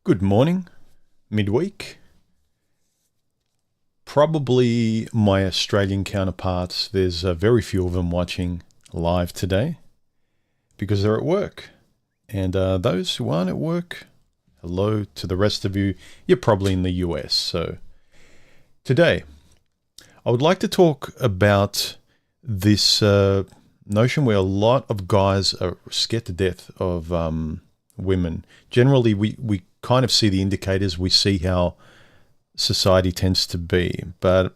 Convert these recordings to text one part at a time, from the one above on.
Good morning, midweek. Probably my Australian counterparts, there's very few of them watching live today because they're at work. And those who aren't at work, hello to the rest of you. You're probably in the US. So today, I would like to talk about this notion where a lot of guys are scared to death of women. Generally, we kind of see the indicators, we see how society tends to be, but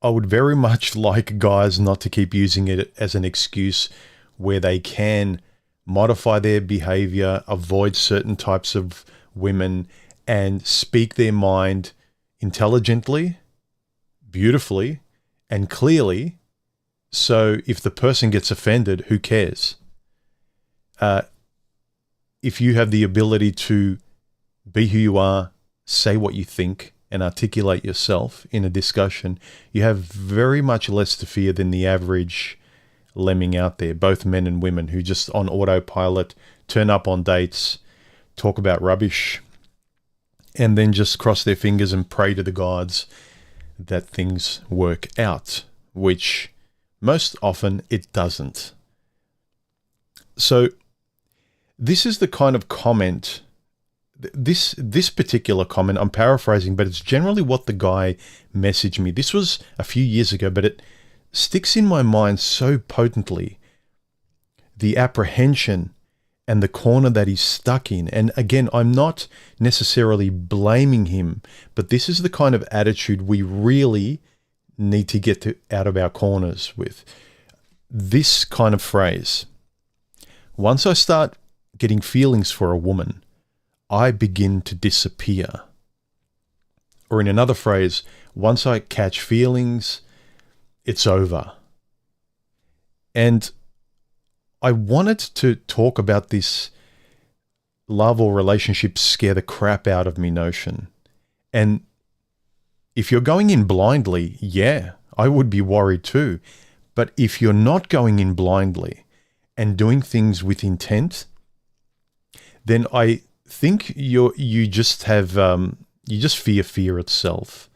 I would very much like guys not to keep using it as an excuse where they can modify their behavior, avoid certain types of women, and speak their mind intelligently, beautifully, and clearly. So if the person gets offended, who cares? If you have the ability to be who you are, say what you think, and articulate yourself in a discussion, you have very much less to fear than the average lemming out there, both men and women, who just on autopilot turn up on dates, talk about rubbish, and then just cross their fingers and pray to the gods that things work out, which most often it doesn't. So this is the kind of comment, this particular comment, I'm paraphrasing, but it's generally what the guy messaged me. This was a few years ago, but it sticks in my mind so potently. The apprehension and the corner that he's stuck in. And again, I'm not necessarily blaming him, but this is the kind of attitude we really need to get out of our corners with. This kind of phrase: once I start getting feelings for a woman, I begin to disappear. Or in another phrase, once I catch feelings, it's over. And I wanted to talk about this love or relationship scare the crap out of me notion. And if you're going in blindly, yeah, I would be worried too. But if you're not going in blindly and doing things with intent, then I think you just fear fear itself.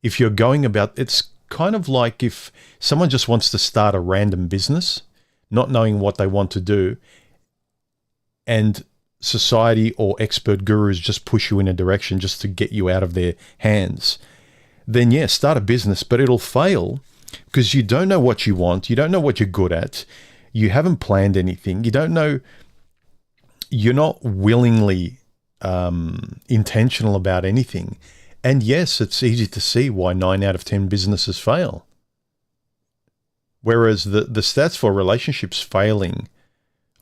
If you're going about, it's kind of like if someone just wants to start a random business, not knowing what they want to do, and society or expert gurus just push you in a direction just to get you out of their hands, then yeah, start a business, but it'll fail because you don't know what you want, you don't know what you're good at, you haven't planned anything, you don't know, you're not willingly intentional about anything. And yes, it's easy to see why 9 out of 10 businesses fail. Whereas the stats for relationships failing,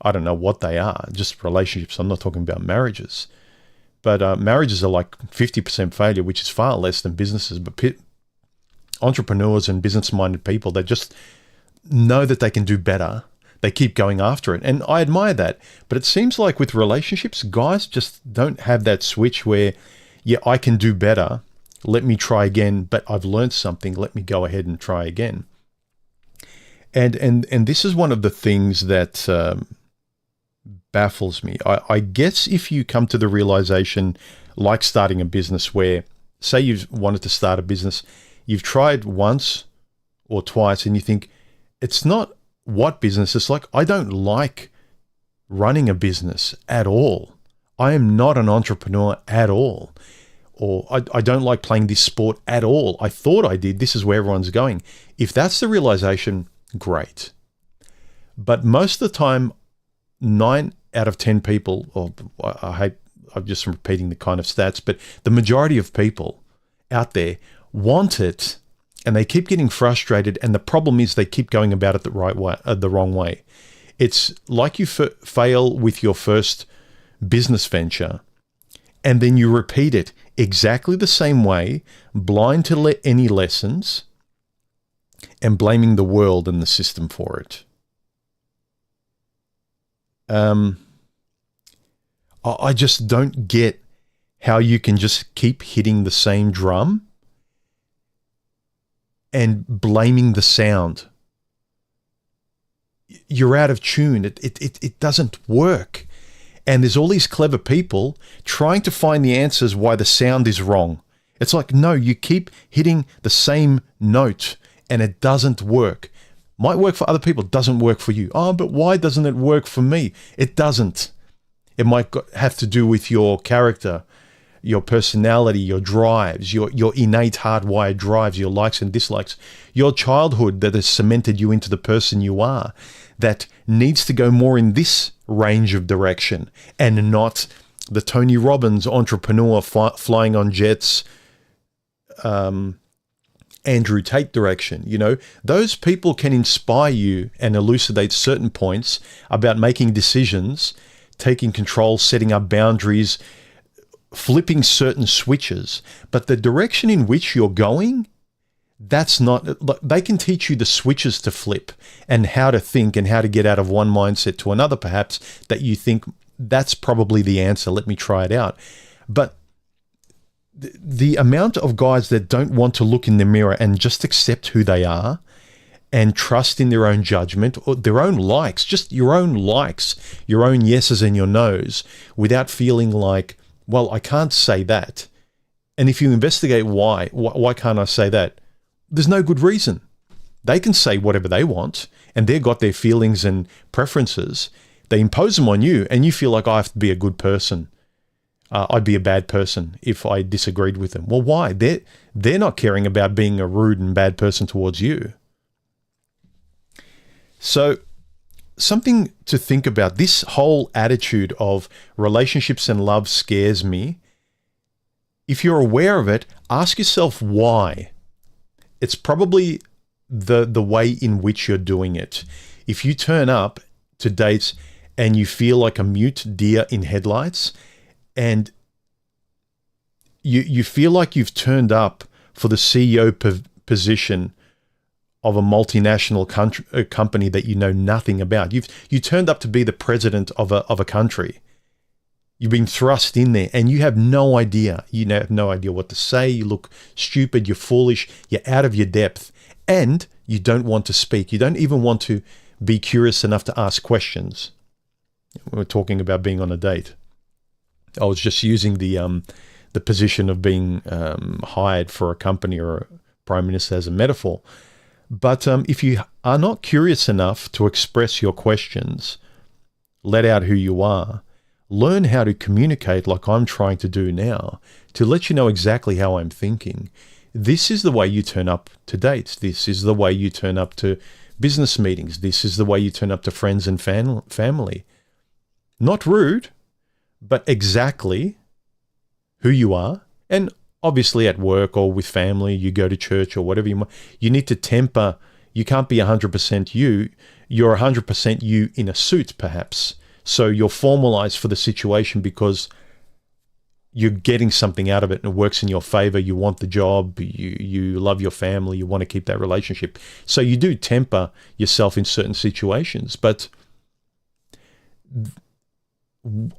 I don't know what they are, just relationships. I'm not talking about marriages. But marriages are like 50% failure, which is far less than businesses. But entrepreneurs and business-minded people, they just know that they can do better. They keep going after it. And I admire that. But it seems like with relationships, guys just don't have that switch where, yeah, I can do better. Let me try again. But I've learned something. Let me go ahead and try again. And this is one of the things that baffles me. I guess if you come to the realization, like starting a business where, say you've wanted to start a business, you've tried once or twice and you think, it's not what business. It's like, I don't like running a business at all. I am not an entrepreneur at all. Or I don't like playing this sport at all. I thought I did. This is where everyone's going. If that's the realization, great. But most of the time, 9 out of 10 people, or I'm just repeating the kind of stats, but the majority of people out there want it and they keep getting frustrated. And the problem is they keep going about it the wrong way. It's like you fail with your first business venture and then you repeat it exactly the same way, blind to any lessons, and blaming the world and the system for it. I just don't get how you can just keep hitting the same drum and blaming the sound. you're out of tune. It doesn't work. And there's all these clever people trying to find the answers why the sound is wrong. It's like, no, you keep hitting the same note and it doesn't work. Might work for other people, doesn't work for you. Oh, but why doesn't it work for me? It doesn't. It might have to do with your character, your personality, your drives, your innate hardwired drives, your likes and dislikes, your childhood that has cemented you into the person you are, that needs to go more in this range of direction and not the Tony Robbins entrepreneur flying on jets, Andrew Tate direction. You know, those people can inspire you and elucidate certain points about making decisions, taking control, setting up boundaries, flipping certain switches. But the direction in which you're going, that's not, they can teach you the switches to flip and how to think and how to get out of one mindset to another, perhaps, that you think that's probably the answer. Let me try it out. But the amount of guys that don't want to look in the mirror and just accept who they are and trust in their own judgment or their own likes, just your own likes, your own yeses and your nos, without feeling like, well, I can't say that. And if you investigate why can't I say that? There's no good reason. They can say whatever they want and they've got their feelings and preferences. They impose them on you and you feel like I have to be a good person. I'd be a bad person if I disagreed with them. Well, why? They're not caring about being a rude and bad person towards you. So something to think about, this whole attitude of relationships and love scares me. If you're aware of it, ask yourself why. It's probably the way in which you're doing it. If you turn up to dates and you feel like a mute deer in headlights, and you feel like you've turned up for the CEO position of a multinational company that you know nothing about. You turned up to be the president of a country. You've been thrust in there and you have no idea. You have no idea what to say. You look stupid. You're foolish. You're out of your depth. And you don't want to speak. You don't even want to be curious enough to ask questions. We're talking about being on a date. I was just using the position of being hired for a company or a prime minister as a metaphor. But if you are not curious enough to express your questions, let out who you are, learn how to communicate like I'm trying to do now, to let you know exactly how I'm thinking. This is the way you turn up to dates. This is the way you turn up to business meetings. This is the way you turn up to friends and family. Not rude, but exactly who you are. And obviously at work or with family, you go to church or whatever you need to temper. You can't be 100% you. You're 100% you in a suit, perhaps. So you're formalized for the situation because you're getting something out of it and it works in your favor. You want the job, you love your family, you want to keep that relationship. So you do temper yourself in certain situations. But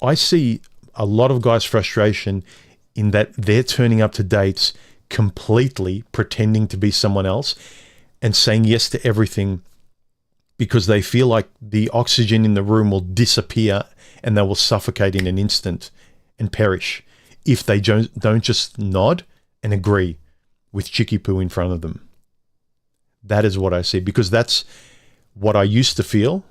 I see a lot of guys' frustration in that they're turning up to dates completely pretending to be someone else and saying yes to everything because they feel like the oxygen in the room will disappear and they will suffocate in an instant and perish if they don't just nod and agree with chicky poo in front of them. That is what I see, because that's what I used to feel.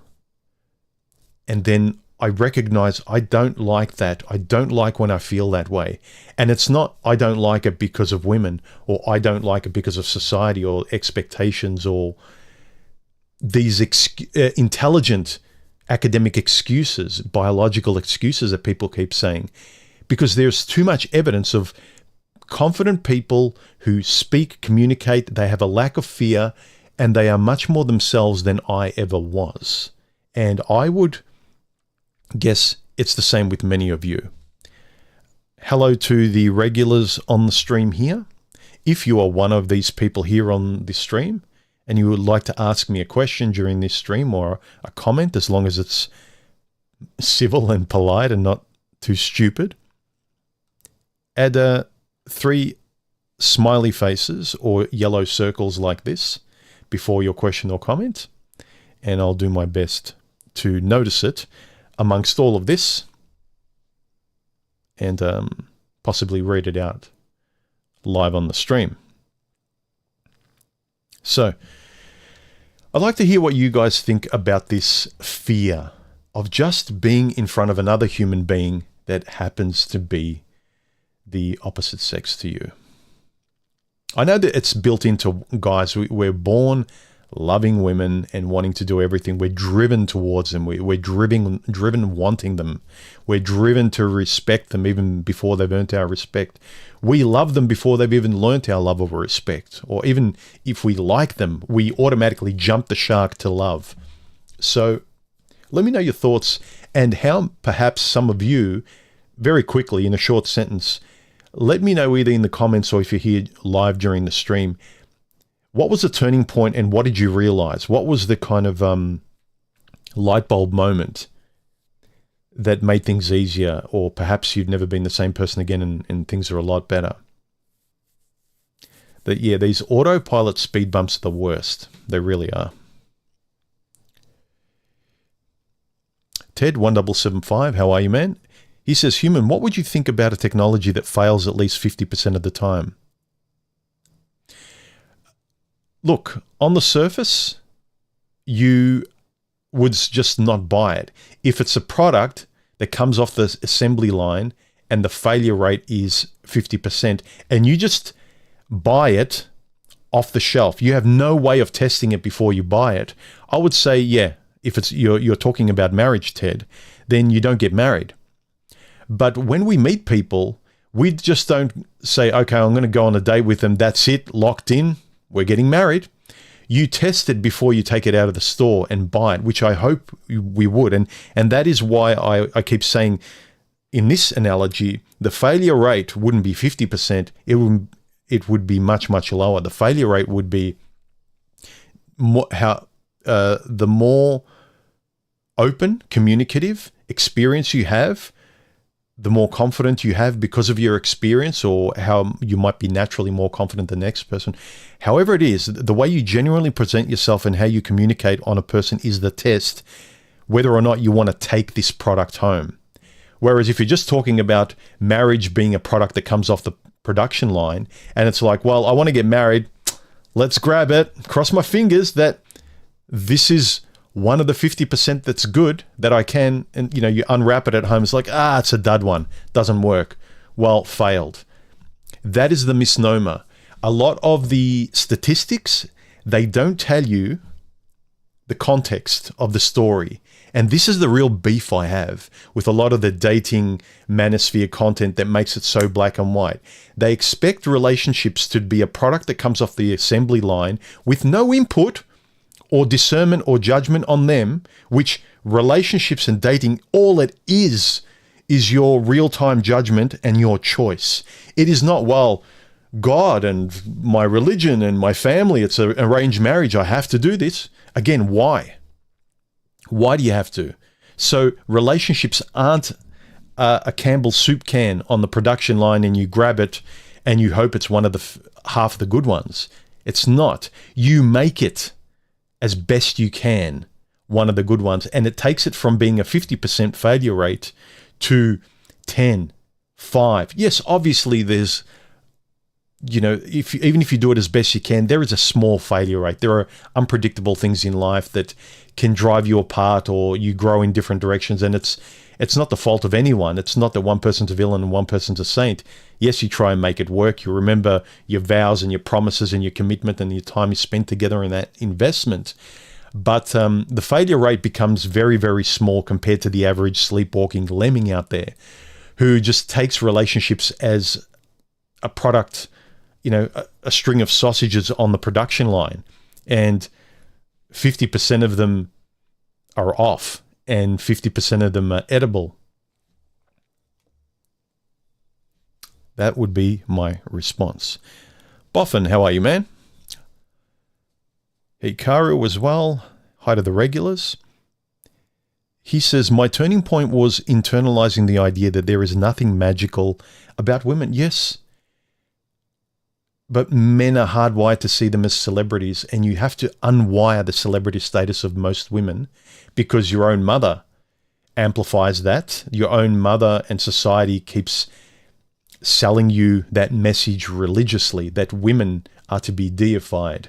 And then I recognize I don't like that. I don't like when I feel that way. And it's not I don't like it because of women, or I don't like it because of society or expectations or these intelligent academic excuses, biological excuses that people keep saying, because there's too much evidence of confident people who speak, communicate, they have a lack of fear, and they are much more themselves than I ever was. And I would guess it's the same with many of you. Hello to the regulars on the stream here. If you are one of these people here on this stream and you would like to ask me a question during this stream or a comment, as long as it's civil and polite and not too stupid, add 3 smiley faces or yellow circles like this before your question or comment. and I'll do my best to notice it amongst all of this and possibly read it out live on the stream. So, I'd like to hear what you guys think about this fear of just being in front of another human being that happens to be the opposite sex to you. I know that it's built into guys. We're born loving women and wanting to do everything. We're driven towards them. We're driven wanting them. We're driven to respect them even before they've earned our respect. We love them before they've even learnt our love or respect. Or even if we like them, we automatically jump the shark to love. So let me know your thoughts and how perhaps some of you, very quickly in a short sentence, let me know either in the comments or if you're here live during the stream, what was the turning point and what did you realize? What was the kind of light bulb moment that made things easier, or perhaps you've never been the same person again and things are a lot better? That, yeah, these autopilot speed bumps are the worst. They really are. Ted1775, how are you, man? He says, Human, what would you think about a technology that fails at least 50% of the time? Look, on the surface, you would just not buy it. If it's a product that comes off the assembly line and the failure rate is 50%, and you just buy it off the shelf, you have no way of testing it before you buy it, I would say, yeah, if it's you're talking about marriage, Ted, then you don't get married. But when we meet people, we just don't say, okay, I'm going to go on a date with them. That's it, locked in. We're getting married. You test it before you take it out of the store and buy it, which I hope we would. And that is why I keep saying in this analogy, the failure rate wouldn't be 50%. It would be much, much lower. The failure rate would be the more open, communicative experience you have, the more confident you have because of your experience, or how you might be naturally more confident than the next person. However it is, the way you genuinely present yourself and how you communicate on a person is the test whether or not you want to take this product home. Whereas if you're just talking about marriage being a product that comes off the production line, and it's like, well, I want to get married, let's grab it, cross my fingers that this is one of the 50% that's good that I can, and you unwrap it at home. It's like, it's a dud one. Doesn't work. Well, failed. That is the misnomer. A lot of the statistics, they don't tell you the context of the story. And this is the real beef I have with a lot of the dating manosphere content that makes it so black and white. They expect relationships to be a product that comes off the assembly line with no input or discernment or judgment on them, which relationships and dating, all it is your real-time judgment and your choice. It is not, well, God and my religion and my family, it's an arranged marriage, I have to do this. Again, why? Why do you have to? So relationships aren't a Campbell's soup can on the production line and you grab it and you hope it's one of the half the good ones. It's not. You make it as best you can one of the good ones, and it takes it from being a 50% failure rate to 10, 5. Yes, obviously there's, even if you do it as best you can, there is a small failure rate. There are unpredictable things in life that can drive you apart, or you grow in different directions, and it's not the fault of anyone. It's not that one person's a villain and one person's a saint. Yes, you try and make it work. You remember your vows and your promises and your commitment and your time you spent together in that investment. But the failure rate becomes very, very small compared to the average sleepwalking lemming out there who just takes relationships as a product, a string of sausages on the production line. And 50% of them are off and 50% of them are edible. That would be my response. Boffin, how are you, man? Hikaru as well. Hi to the regulars. He says, my turning point was internalizing the idea that there is nothing magical about women. Yes. But men are hardwired to see them as celebrities, and you have to unwire the celebrity status of most women because your own mother amplifies that. Your own mother and society keeps selling you that message religiously that women are to be deified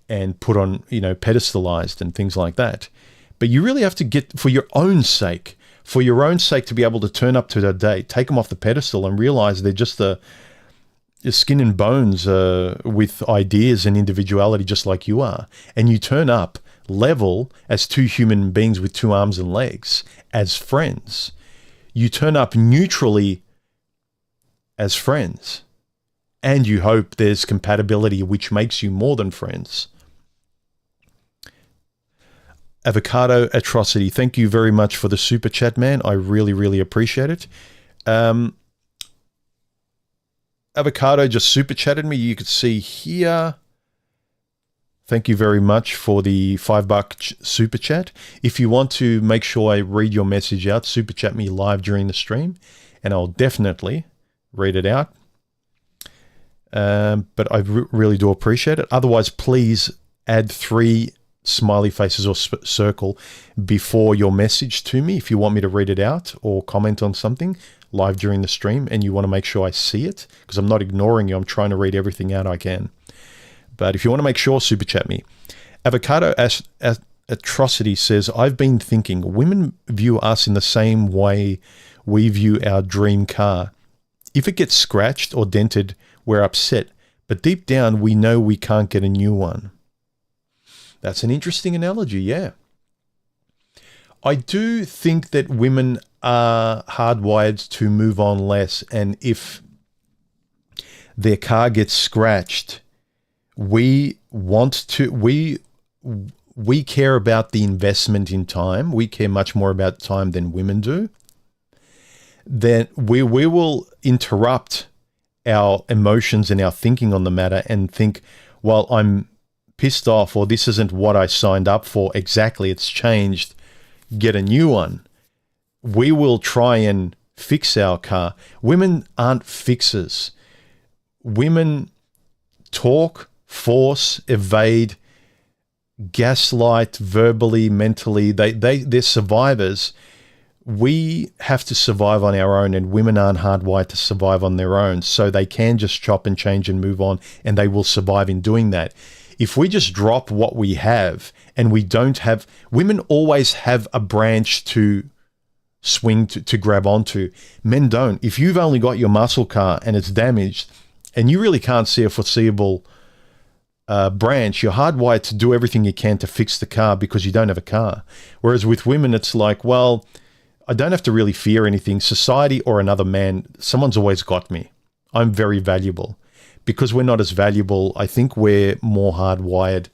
and put on, pedestalized and things like that. But you really have to get, for your own sake, to be able to turn up to the date, take them off the pedestal and realize they're just the skin and bones with ideas and individuality just like you are. And you turn up level as two human beings with two arms and legs, as friends. You turn up neutrally as friends. And you hope there's compatibility, which makes you more than friends. Avocado Atrocity, thank you very much for the super chat, man. I really, really appreciate it. Avocado just super chatted me. You could see here. Thank you very much for the $5 super chat. If you want to make sure I read your message out, super chat me live during the stream, and I'll definitely read it out. But I really do appreciate it. Otherwise, please add 3 smiley faces or circle before your message to me if you want me to read it out or comment on something live during the stream, and you want to make sure I see it, because I'm not ignoring you. I'm trying to read everything out I can. But if you want to make sure, super chat me. Avocado Atrocity says, I've been thinking women view us in the same way we view our dream car. If it gets scratched or dented, we're upset, but deep down we know we can't get a new one. That's an interesting analogy, yeah. I do think that women are hardwired to move on less, and if their car gets scratched, we care about the investment in time. We care much more about time than women do. Then we will interrupt our emotions and our thinking on the matter and think, well, I'm pissed off, or this isn't what I signed up for exactly, it's changed, get a new one. We will try and fix our car. Women aren't fixers. Women talk, force, evade, gaslight verbally, mentally. They're survivors. We have to survive on our own, and women aren't hardwired to survive on their own. So they can just chop and change and move on, and they will survive in doing that. If we just drop what we have and we don't have, women always have a branch to swing to grab onto. Men don't. If you've only got your muscle car and it's damaged and you really can't see a foreseeable branch, you're hardwired to do everything you can to fix the car because you don't have a car. Whereas with women, it's like, well, I don't have to really fear anything. Society or another man, someone's always got me. I'm very valuable. Because we're not as valuable, I think we're more hardwired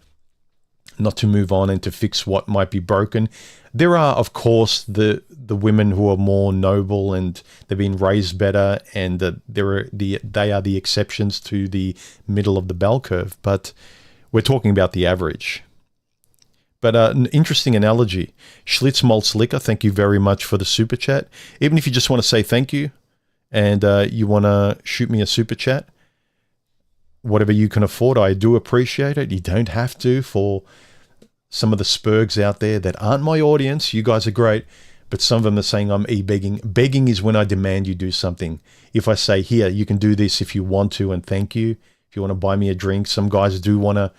not to move on and to fix what might be broken. There are, of course, the women who are more noble and they've been raised better, and they are the exceptions to the middle of the bell curve. But we're talking about the average. But an interesting analogy. Schlitz Maltz Liquor, thank you very much for the super chat. Even if you just want to say thank you and you want to shoot me a super chat, whatever you can afford, I do appreciate it. You don't have to. For some of the spurgs out there that aren't my audience, you guys are great, but some of them are saying I'm e-begging. Begging is when I demand you do something. If I say, here, you can do this if you want to, and thank you. If you want to buy me a drink, some guys do want to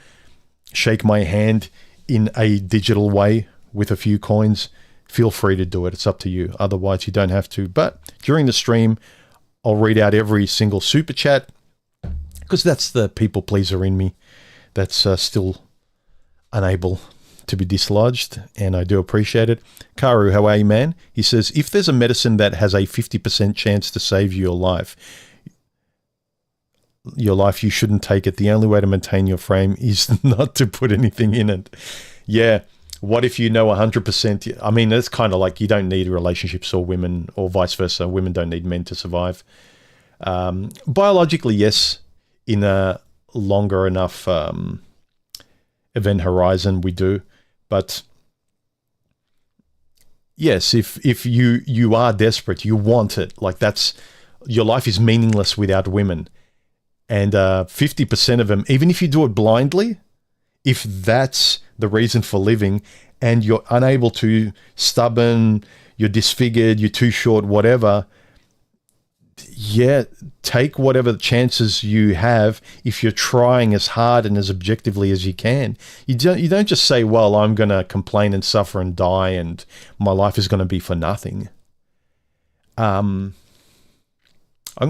shake my hand in a digital way with a few coins. Feel free to do it. It's up to you. Otherwise, you don't have to. But during the stream, I'll read out every single super chat, because that's the people pleaser in me that's still unable to be dislodged, and I do appreciate it. Karu, how are you, man? He says, if there's a medicine that has a 50% chance to save your life, you shouldn't take it. The only way to maintain your frame is not to put anything in it. Yeah. What if you know 100%? I mean, it's kind of like you don't need relationships or women, or vice versa. Women don't need men to survive. Biologically, yes. In a longer enough event horizon, we do. But yes, if you are desperate, you want it, like that's, your life is meaningless without women, And 50% of them, even if you do it blindly, if that's the reason for living and you're unable to, stubborn, you're disfigured, you're too short, whatever, yeah, take whatever chances you have if you're trying as hard and as objectively as you can. You don't just say, well, I'm going to complain and suffer and die and my life is going to be for nothing.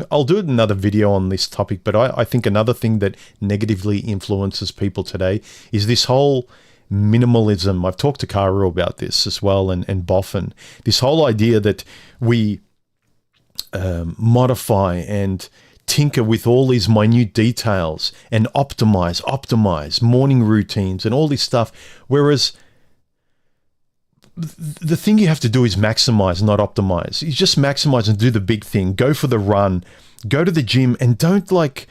I'll do another video on this topic, but I think another thing that negatively influences people today is this whole minimalism. I've talked to Karu about this as well, and Boffin. This whole idea that we modify and tinker with all these minute details and optimize morning routines and all this stuff, whereas the thing you have to do is maximize, not optimize. You just maximize and do the big thing. Go for the run, go to the gym, and don't like,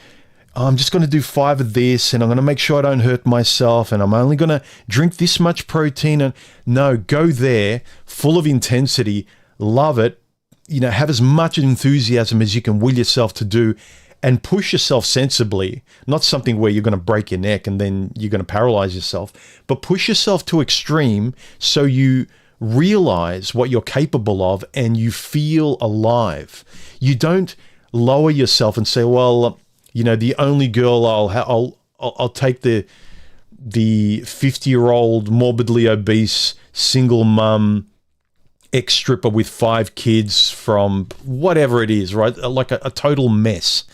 oh, I'm just going to do 5 of this and I'm going to make sure I don't hurt myself and I'm only going to drink this much protein. And no, go there full of intensity, love it, have as much enthusiasm as you can will yourself to do, and push yourself sensibly, not something where you're going to break your neck and then you're going to paralyze yourself, but push yourself to extreme so you realize what you're capable of and you feel alive. You don't lower yourself and say, well, the only girl I'll take the 50-year-old morbidly obese single mum ex-stripper with 5 kids from whatever it is, right? Like a total mess.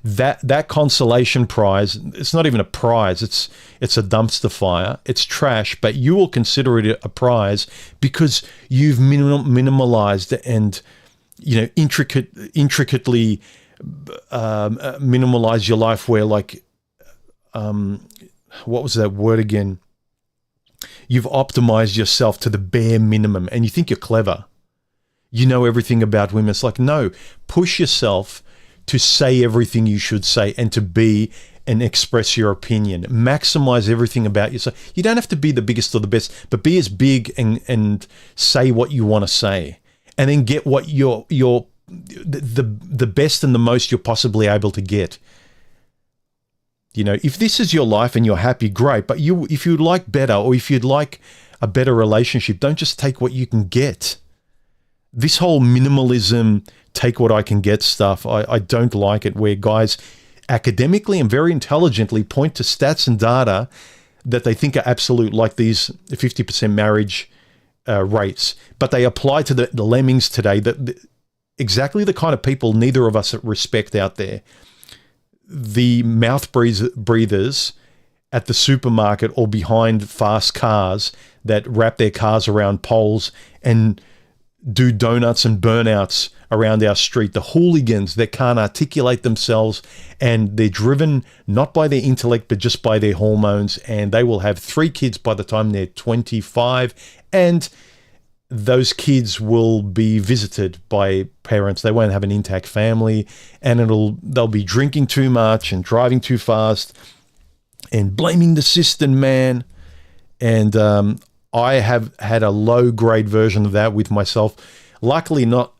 That consolation prize, it's not even a prize, it's a dumpster fire, it's trash, but you will consider it a prize because you've minimalized and intricately minimalized your life, where like what was that word again? You've optimized yourself to the bare minimum and you think you're clever. You know everything about women. It's like, no, push yourself to say everything you should say and to be and express your opinion. Maximize everything about yourself. You don't have to be the biggest or the best, but be as big and say what you want to say, and then get what the best and the most you're possibly able to get. If this is your life and you're happy, great. But if you'd like better, or if you'd like a better relationship, don't just take what you can get. This whole minimalism, take what I can get stuff, I don't like it, where guys academically and very intelligently point to stats and data that they think are absolute, like these 50% marriage rates, but they apply to the lemmings today, exactly the kind of people neither of us respect out there. The mouth breathers at the supermarket or behind fast cars that wrap their cars around poles and do donuts and burnouts around our street, the hooligans that can't articulate themselves, and they're driven not by their intellect but just by their hormones, and they will have 3 kids by the time they're 25, and those kids will be visited by parents. They won't have an intact family, and they'll be drinking too much and driving too fast and blaming the system, man. And I have had a low-grade version of that with myself. Luckily, not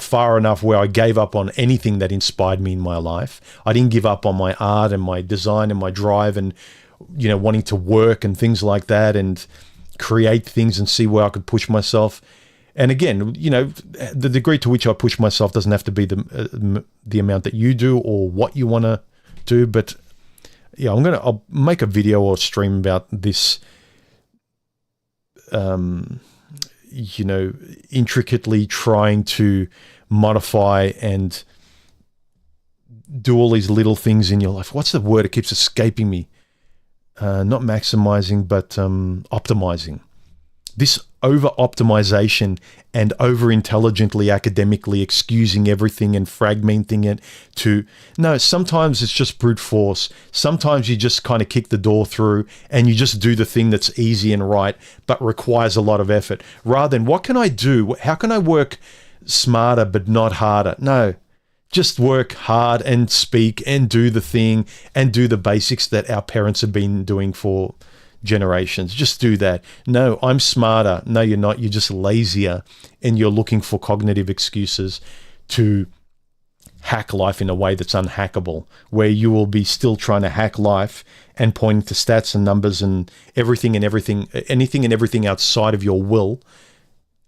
far enough where I gave up on anything that inspired me in my life. I didn't give up on my art and my design and my drive and wanting to work and things like that, and create things and see where I could push myself. And again, the degree to which I push myself doesn't have to be the amount that you do or what you want to do. But yeah, I'll make a video or stream about this, intricately trying to modify and do all these little things in your life. What's the word? It keeps escaping me. Not maximizing, but optimizing. This over-optimization and over-intelligently, academically excusing everything and fragmenting it to, no, sometimes it's just brute force. Sometimes you just kind of kick the door through and you just do the thing that's easy and right, but requires a lot of effort. Rather than, what can I do? How can I work smarter but not harder? No. Just work hard and speak and do the thing and do the basics that our parents have been doing for generations. Just do that. No, I'm smarter. No, you're not. You're just lazier, and you're looking for cognitive excuses to hack life in a way that's unhackable, where you will be still trying to hack life and pointing to stats and numbers and anything and everything outside of your will.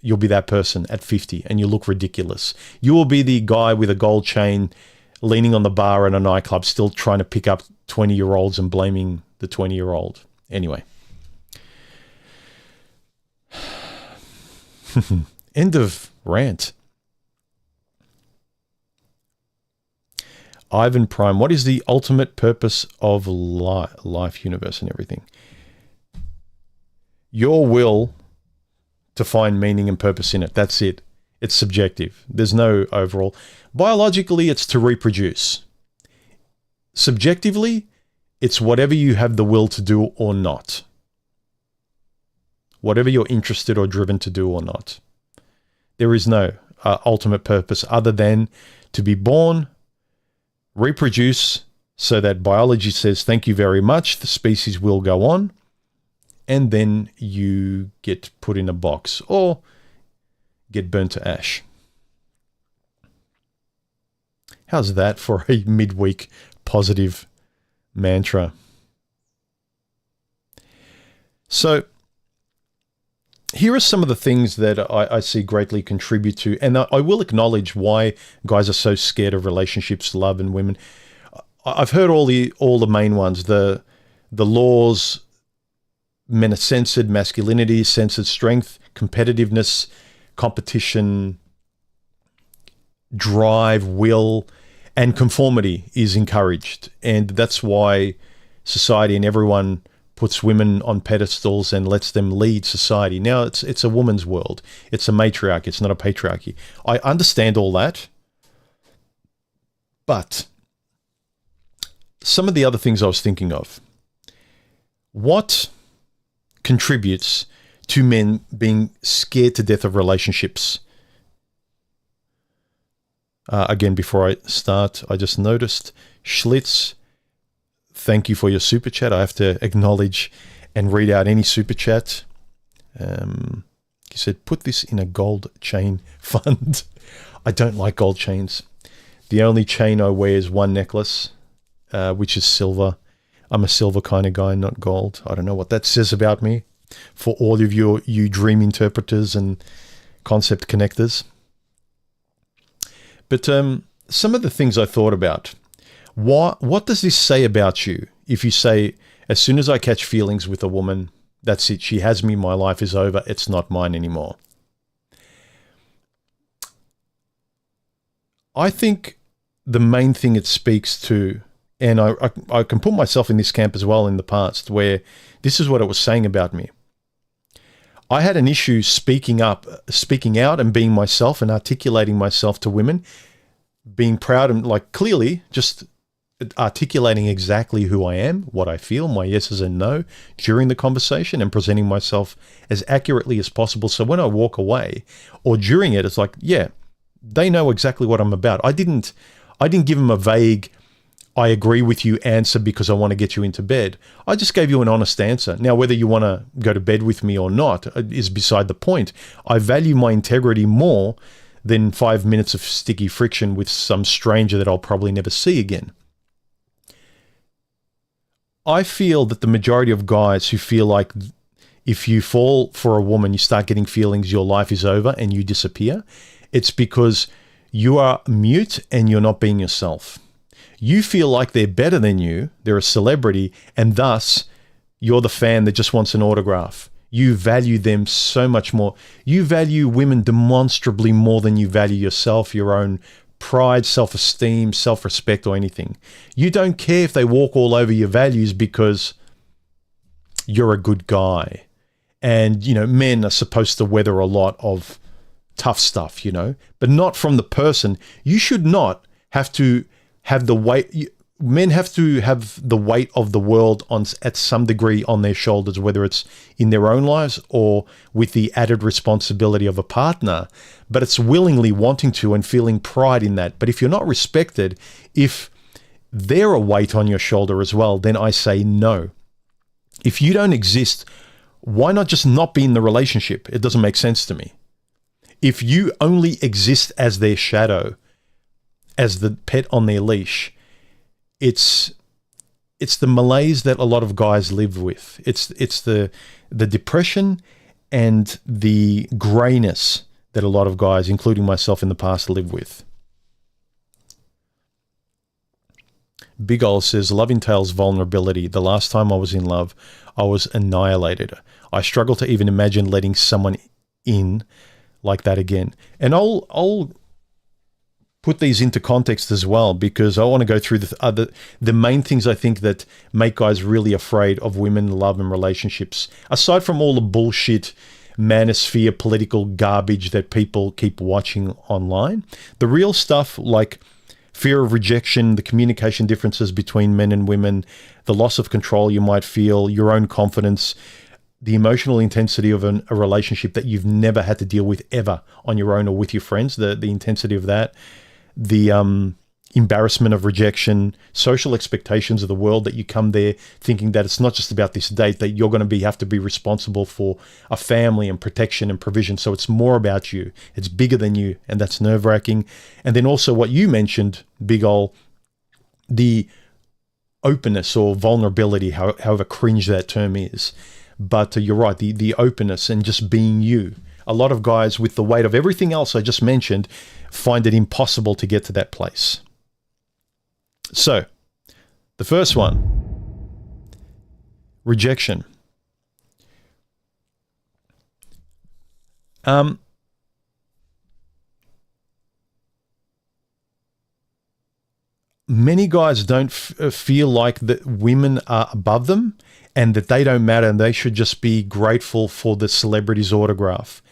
You'll be that person at 50 and you look ridiculous. You will be the guy with a gold chain leaning on the bar in a nightclub, still trying to pick up 20-year-olds and blaming the 20-year-old. Anyway. End of rant. Ivan Prime, what is the ultimate purpose of life, universe, and everything? Your will to find meaning and purpose in it. That's it. It's subjective. There's no overall. Biologically, it's to reproduce. Subjectively, it's whatever you have the will to do or not. Whatever you're interested or driven to do or not. There is no ultimate purpose other than to be born, reproduce, so that biology says, thank you very much, the species will go on, and then you get put in a box or get burnt to ash. How's that for a midweek positive mantra? So here are some of the things that I see greatly contribute to, and I will acknowledge why guys are so scared of relationships, love, and women. I've heard all the main ones, the laws. Men are censored, masculinity is censored, strength, competitiveness, competition, drive, will, and conformity is encouraged. And that's why society and everyone puts women on pedestals and lets them lead society. Now it's a woman's world. It's a matriarchy. It's not a patriarchy. I understand all that. But some of the other things I was thinking of. What contributes to men being scared to death of relationships? Again, before I start, I just noticed Schlitz, thank you for your super chat. I have to acknowledge and read out any super chat. He said, put this in a gold chain fund. I don't like gold chains. The only chain I wear is one necklace, which is silver. I'm a silver kind of guy, not gold. I don't know what that says about me for all of you dream interpreters and concept connectors. But some of the things I thought about. What does this say about you if you say, as soon as I catch feelings with a woman, that's it, she has me, my life is over, it's not mine anymore? I think the main thing it speaks to, and I can put myself in this camp as well in the past, where this is what it was saying about me. I had an issue speaking out and being myself and articulating myself to women, being proud and like clearly just articulating exactly who I am, what I feel, my yeses and no during the conversation, and presenting myself as accurately as possible. So when I walk away or during it, it's like, yeah, they know exactly what I'm about. I didn't give them a vague, I agree with you answer because I want to get you into bed. I just gave you an honest answer. Now, whether you want to go to bed with me or not is beside the point. I value my integrity more than 5 minutes of sticky friction with some stranger that I'll probably never see again. I feel that the majority of guys who feel like if you fall for a woman, you start getting feelings, your life is over and you disappear, it's because you are mute and you're not being yourself. You feel like they're better than you, they're a celebrity, and thus you're the fan that just wants an autograph. You value them so much more. You value women demonstrably more than you value yourself, your own pride, self-esteem, self-respect, or anything. You don't care if they walk all over your values because you're a good guy. And, men are supposed to weather a lot of tough stuff, but not from the person. You should not have to have the weight. Men have to have the weight of the world at some degree on their shoulders, whether it's in their own lives or with the added responsibility of a partner. But it's willingly wanting to and feeling pride in that. But if you're not respected, if they're a weight on your shoulder as well, then I say no. If you don't exist, why not just not be in the relationship? It doesn't make sense to me. If you only exist as their shadow, as the pet on their leash. It's the malaise that a lot of guys live with. It's the depression and the grayness that a lot of guys, including myself in the past, live with. Big Ol says, love entails vulnerability. The last time I was in love, I was annihilated. I struggle to even imagine letting someone in like that again. And I'll put these into context as well, because I want to go through the main things I think that make guys really afraid of women, love, and relationships. Aside from all the bullshit, manosphere, political garbage that people keep watching online, the real stuff like fear of rejection, the communication differences between men and women, the loss of control you might feel, your own confidence, the emotional intensity of a relationship that you've never had to deal with ever on your own or with your friends, the intensity of that, the embarrassment of rejection, social expectations of the world that you come there thinking that it's not just about this date, that you're going to have to be responsible for a family and protection and provision. So it's more about you. It's bigger than you, and that's nerve-wracking. And then also what you mentioned, Big Ol, the openness or vulnerability, however cringe that term is. But you're right, the openness and just being you. A lot of guys, with the weight of everything else I just mentioned, find it impossible to get to that place. So, the first one, rejection. Many guys don't feel like that women are above them and that they don't matter and they should just be grateful for the celebrity's autograph.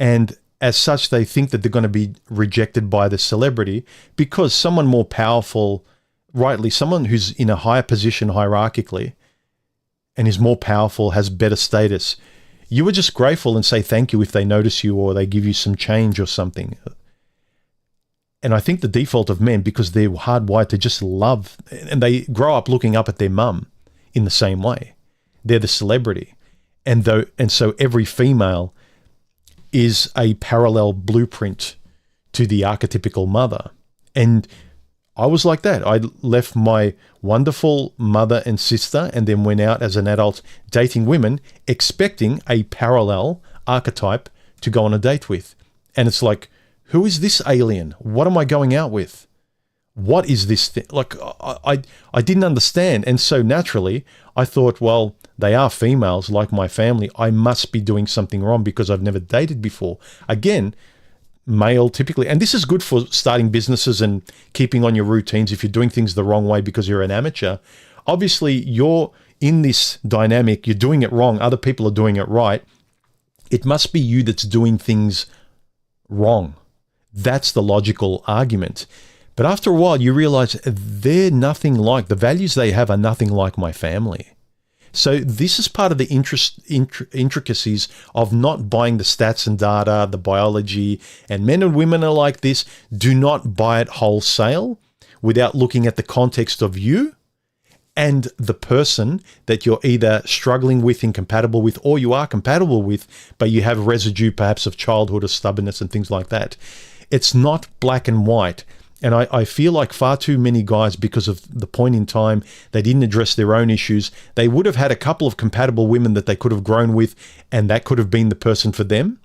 And as such, they think that they're going to be rejected by the celebrity because someone more powerful, rightly, someone who's in a higher position hierarchically and is more powerful, has better status, you would just grateful and say thank you if they notice you or they give you some change or something. And I think the default of men, because they're hardwired to just love, and they grow up looking up at their mum in the same way. They're the celebrity. And so every female is a parallel blueprint to the archetypical mother. And I was like that. I left my wonderful mother and sister and then went out as an adult dating women, expecting a parallel archetype to go on a date with. And it's like, who is this alien? What am I going out with? What is this thing? Like, I didn't understand. And so naturally, I thought, well, they are females like my family. I must be doing something wrong because I've never dated before. Again, male typically. And this is good for starting businesses and keeping on your routines if you're doing things the wrong way because you're an amateur. Obviously, you're in this dynamic. You're doing it wrong. Other people are doing it right. It must be you that's doing things wrong. That's the logical argument. But after a while, you realize they're nothing like, the values they have are nothing like my family. So this is part of the intricacies of not buying the stats and data, the biology, and men and women are like this. Do not buy it wholesale without looking at the context of you and the person that you're either struggling with, incompatible with, or you are compatible with, but you have residue perhaps of childhood or stubbornness and things like that. It's not black and white. And I feel like far too many guys, because of the point in time, they didn't address their own issues. They would have had a couple of compatible women that they could have grown with, and that could have been the person for them.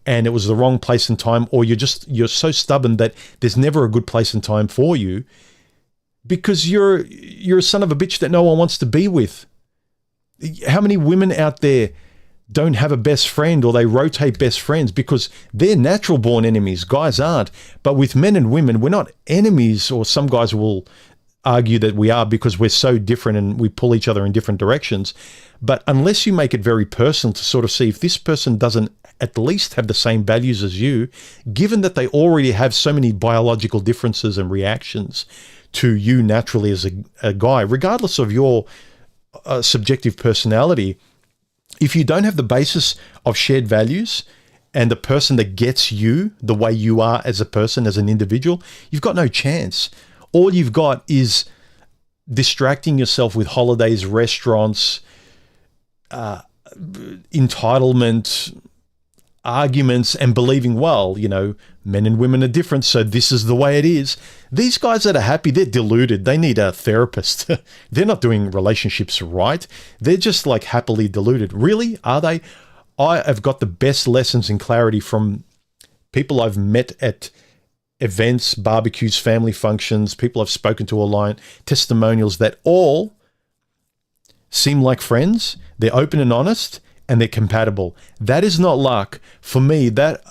And it was the wrong place and time, or you're so stubborn that there's never a good place and time for you because you're a son of a bitch that no one wants to be with. How many women out there don't have a best friend, or they rotate best friends because they're natural born enemies? Guys aren't. But with men and women, we're not enemies, or some guys will argue that we are because we're so different and we pull each other in different directions. But unless you make it very personal to sort of see if this person doesn't at least have the same values as you, given that they already have so many biological differences and reactions to you naturally as a guy, regardless of your subjective personality, if you don't have the basis of shared values and the person that gets you the way you are as a person, as an individual, you've got no chance. All you've got is distracting yourself with holidays, restaurants, entitlement, arguments and believing, well, men and women are different, so this is the way it is. These guys that are happy, they're deluded. They need a therapist. They're not doing relationships right. They're just like happily deluded. Really? Are they? I have got the best lessons and clarity from people I've met at events, barbecues, family functions, people I've spoken to online, testimonials that all seem like friends. They're open and honest, and they're compatible. That is not luck. For me, that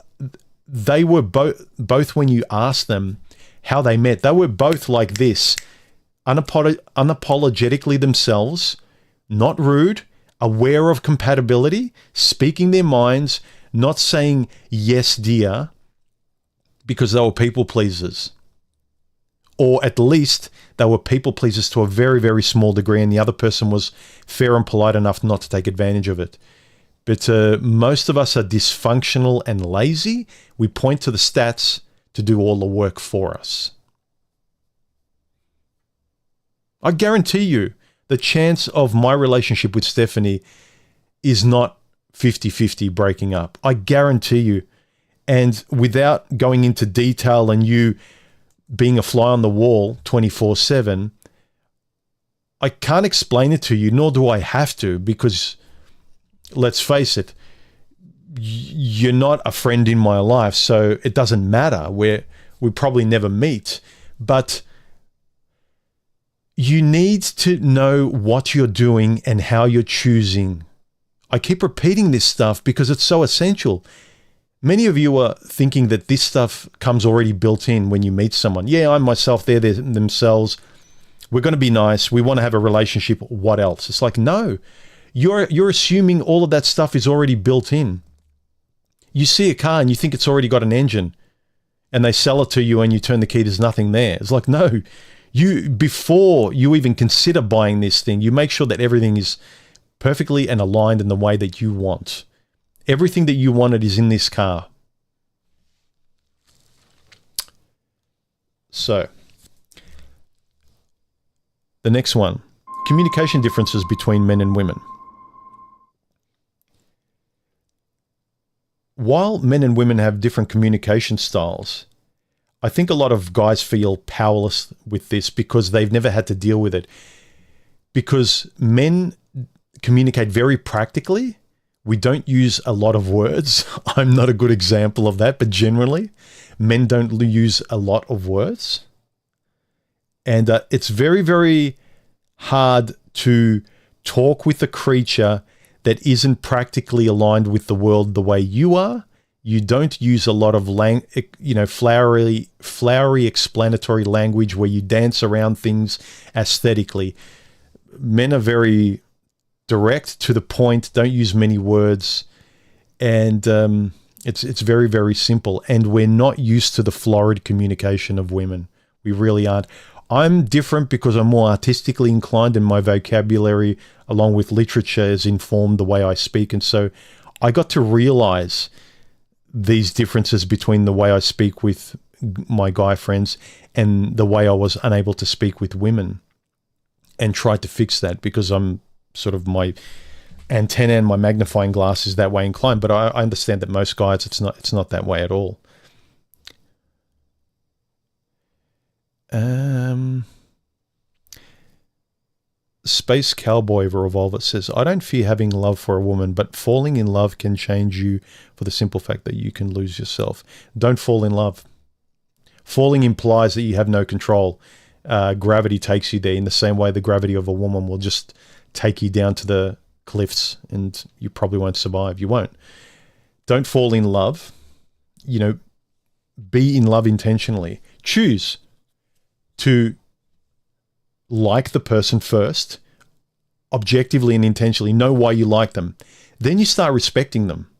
they were both when you ask them how they met, they were both like this, unapologetically themselves, not rude, aware of compatibility, speaking their minds, not saying yes, dear, because they were people pleasers. Or at least they were people pleasers to a very, very small degree, and the other person was fair and polite enough not to take advantage of it. But most of us are dysfunctional and lazy. We point to the stats to do all the work for us. I guarantee you the chance of my relationship with Stephanie is not 50-50 breaking up. I guarantee you. And without going into detail and you being a fly on the wall 24/7, I can't explain it to you, nor do I have to, because let's face it, you're not a friend in my life, so it doesn't matter. We probably never meet, but you need to know what you're doing and how you're choosing. I keep repeating this stuff because it's so essential. Many of you are thinking that this stuff comes already built in when you meet someone. Yeah, I'm myself, they're themselves. We're going to be nice. We want to have a relationship. What else? It's like, no, you're assuming all of that stuff is already built in. You see a car and you think it's already got an engine, and they sell it to you and you turn the key, there's nothing there. It's like, no, before you even consider buying this thing, you make sure that everything is perfectly and aligned in the way that you want. Everything that you wanted is in this car. So, the next one, communication differences between men and women. While men and women have different communication styles, I think a lot of guys feel powerless with this because they've never had to deal with it. Because men communicate very practically. We don't use a lot of words. I'm not a good example of that, but generally, men don't use a lot of words. And it's very, very hard to talk with a creature that isn't practically aligned with the world the way you are. You don't use a lot of flowery explanatory language where you dance around things aesthetically. Men are very direct, to the point, don't use many words, and it's very, very simple. And we're not used to the florid communication of women. We really aren't. I'm different because I'm more artistically inclined, and my vocabulary, along with literature, has informed the way I speak. And so I got to realize these differences between the way I speak with my guy friends and the way I was unable to speak with women, and tried to fix that because I'm sort of, my antenna and my magnifying glass is that way inclined. But I understand that most guys, it's not that way at all. Space Cowboy Revolver says, I don't fear having love for a woman, but falling in love can change you for the simple fact that you can lose yourself. Don't fall in love. Falling implies that you have no control. Gravity takes you there in the same way the gravity of a woman will just take you down to the cliffs, and you probably won't survive. You won't. Don't fall in love. Be in love intentionally. Choose to like the person first, objectively and intentionally. Know why you like them. Then you start respecting them.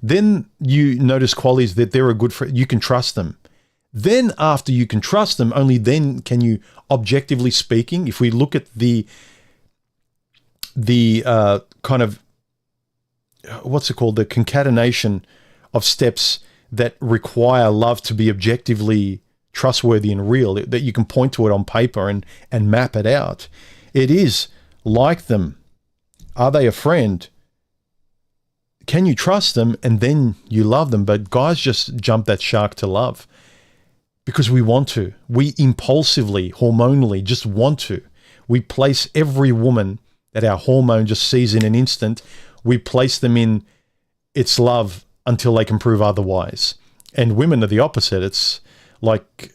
Then you notice qualities that they're a good friend. You can trust them. Then after you can trust them, only then can you, objectively speaking, if we look at the kind of, what's it called, the concatenation of steps that require love to be objectively trustworthy and real, that you can point to it on paper and map it out. It is like them. Are they a friend? can you trust them? And then you love them. But guys just jump that shark to love because we want to. We impulsively, hormonally just want to. We place every woman that our hormone just sees in an instant. We place them in its love until they can prove otherwise. And women are the opposite. It's like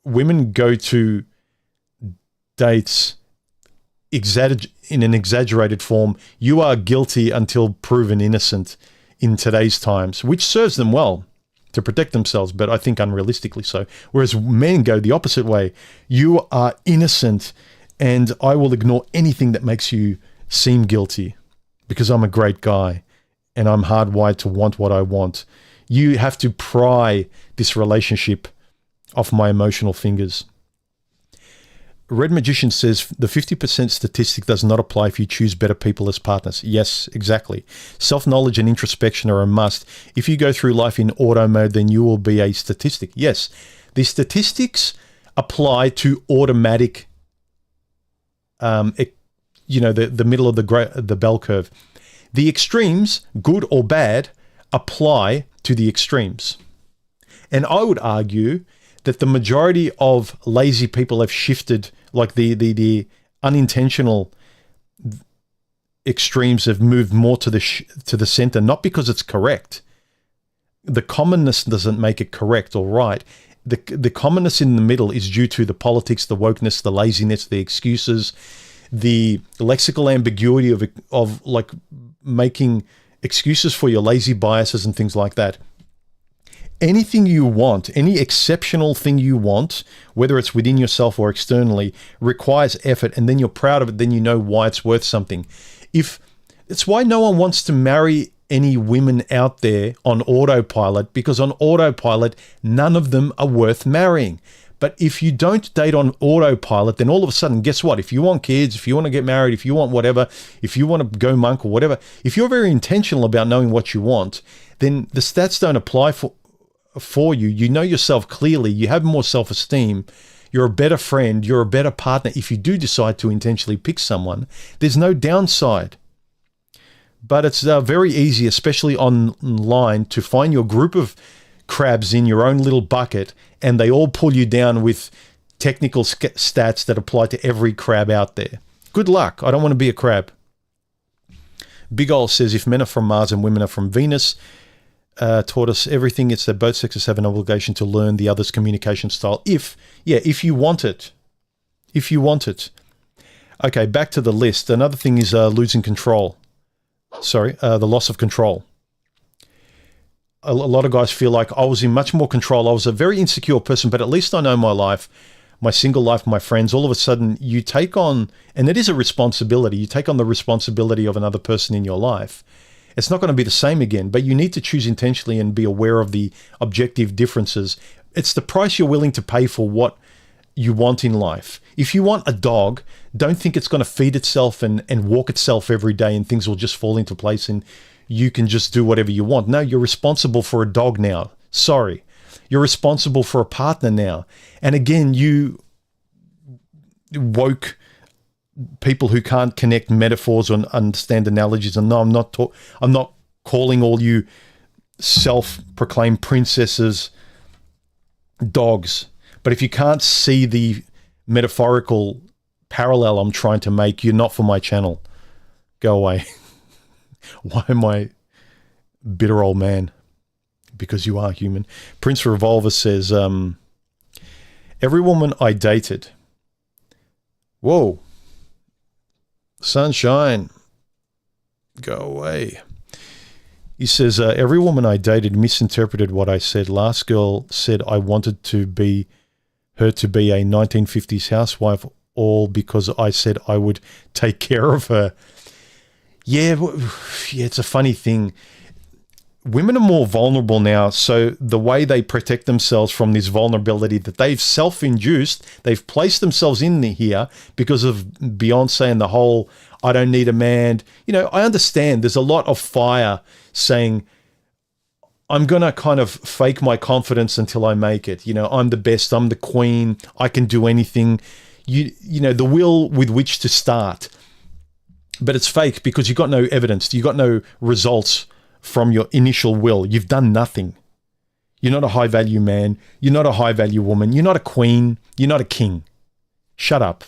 women go to dates in an exaggerated form. You are guilty until proven innocent in today's times, which serves them well to protect themselves, but I think unrealistically so. Whereas men go the opposite way. You are innocent and I will ignore anything that makes you seem guilty because I'm a great guy and I'm hardwired to want what I want. You have to pry this relationship off my emotional fingers. Red Magician says the 50% statistic does not apply if you choose better people as partners. Yes, exactly. Self-knowledge and introspection are a must. If you go through life in auto mode, then you will be a statistic. Yes, the statistics apply to automatic, the middle of the bell curve. The extremes, good or bad, apply to the extremes. And I would argue that the majority of lazy people have shifted, like the unintentional extremes have moved more to the center, not because it's correct. The commonness doesn't make it correct or right. The commonness in the middle is due to the politics, the wokeness, the laziness, the excuses, the lexical ambiguity of like making excuses for your lazy biases and things like that. Anything you want, any exceptional thing you want, whether it's within yourself or externally, requires effort, and then you're proud of it, then you know why it's worth something. It's why no one wants to marry any women out there on autopilot, because on autopilot, none of them are worth marrying. But if you don't date on autopilot, then all of a sudden, guess what? If you want kids, if you want to get married, if you want whatever, if you want to go monk or whatever, if you're very intentional about knowing what you want, then the stats don't apply for you. You know yourself clearly. You have more self-esteem. You're a better friend. You're a better partner. If you do decide to intentionally pick someone, there's no downside. But it's very easy, especially online, to find your group of crabs in your own little bucket, and they all pull you down with technical stats that apply to every crab out there. Good luck. I don't want to be a crab. Big Ol says, if men are from Mars and women are from Venus, taught us everything. It's that both sexes have an obligation to learn the other's communication style. If you want it. If you want it. Okay, back to the list. Another thing is losing control. The loss of control. A lot of guys feel like I was in much more control. I was a very insecure person, but at least I know my life, my single life, my friends. All of a sudden you take on, and it is a responsibility, you take on the responsibility of another person in your life. It's not going to be the same again, but you need to choose intentionally and be aware of the objective differences. It's the price you're willing to pay for what you want in life. If you want a dog, don't think it's going to feed itself and walk itself every day and things will just fall into place and you can just do whatever you want. No, you're responsible for a dog now. Sorry. You're responsible for a partner now. And again, you woke people who can't connect metaphors or understand analogies. And no, I'm not calling all you self-proclaimed princesses dogs. But if you can't see the metaphorical parallel I'm trying to make, you're not for my channel. Go away. Why am I bitter old man? Because you are human. Prince Revolver says, every woman I dated. Whoa. Sunshine. Go away. He says, every woman I dated misinterpreted what I said. Last girl said I wanted her to be a 1950s housewife, all because I said I would take care of her. Yeah, it's a funny thing. Women are more vulnerable now, so the way they protect themselves from this vulnerability that they've self-induced, they've placed themselves in here because of Beyonce and the whole, I don't need a man. You know, I understand there's a lot of fire saying, I'm going to kind of fake my confidence until I make it. You know, I'm the best, I'm the queen, I can do anything. You know, the will with which to start. But it's fake because you've got no evidence. You've got no results from your initial will. You've done nothing. You're not a high-value man. You're not a high-value woman. You're not a queen. You're not a king. Shut up.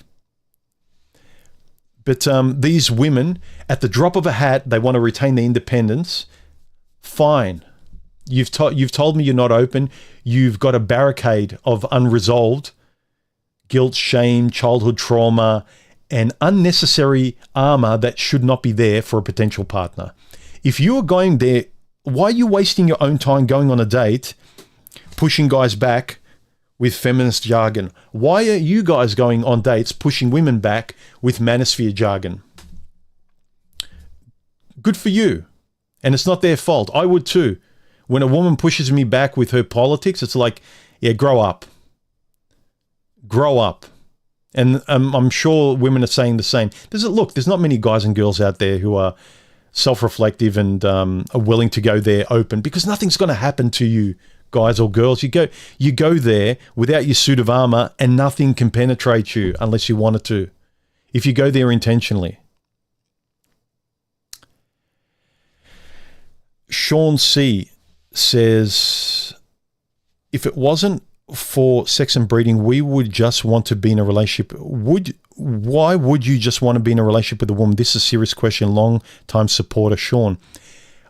But these women, at the drop of a hat, they want to retain their independence. Fine. You've told me you're not open. You've got a barricade of unresolved guilt, shame, childhood trauma, and unnecessary armor that should not be there for a potential partner. If you are going there, why are you wasting your own time going on a date, pushing guys back with feminist jargon? Why are you guys going on dates, pushing women back with manosphere jargon? Good for you. And it's not their fault. I would too. When a woman pushes me back with her politics, it's like, yeah, grow up. Grow up. And I'm sure women are saying the same. There's not many guys and girls out there who are self-reflective and are willing to go there open, because nothing's going to happen to you, guys or girls. You go there without your suit of armor and nothing can penetrate you unless you want it to, if you go there intentionally. Sean C says, if it wasn't for sex and breeding, we would just want to be in a relationship. Why would you just want to be in a relationship with a woman? This is a serious question. Long time supporter Sean.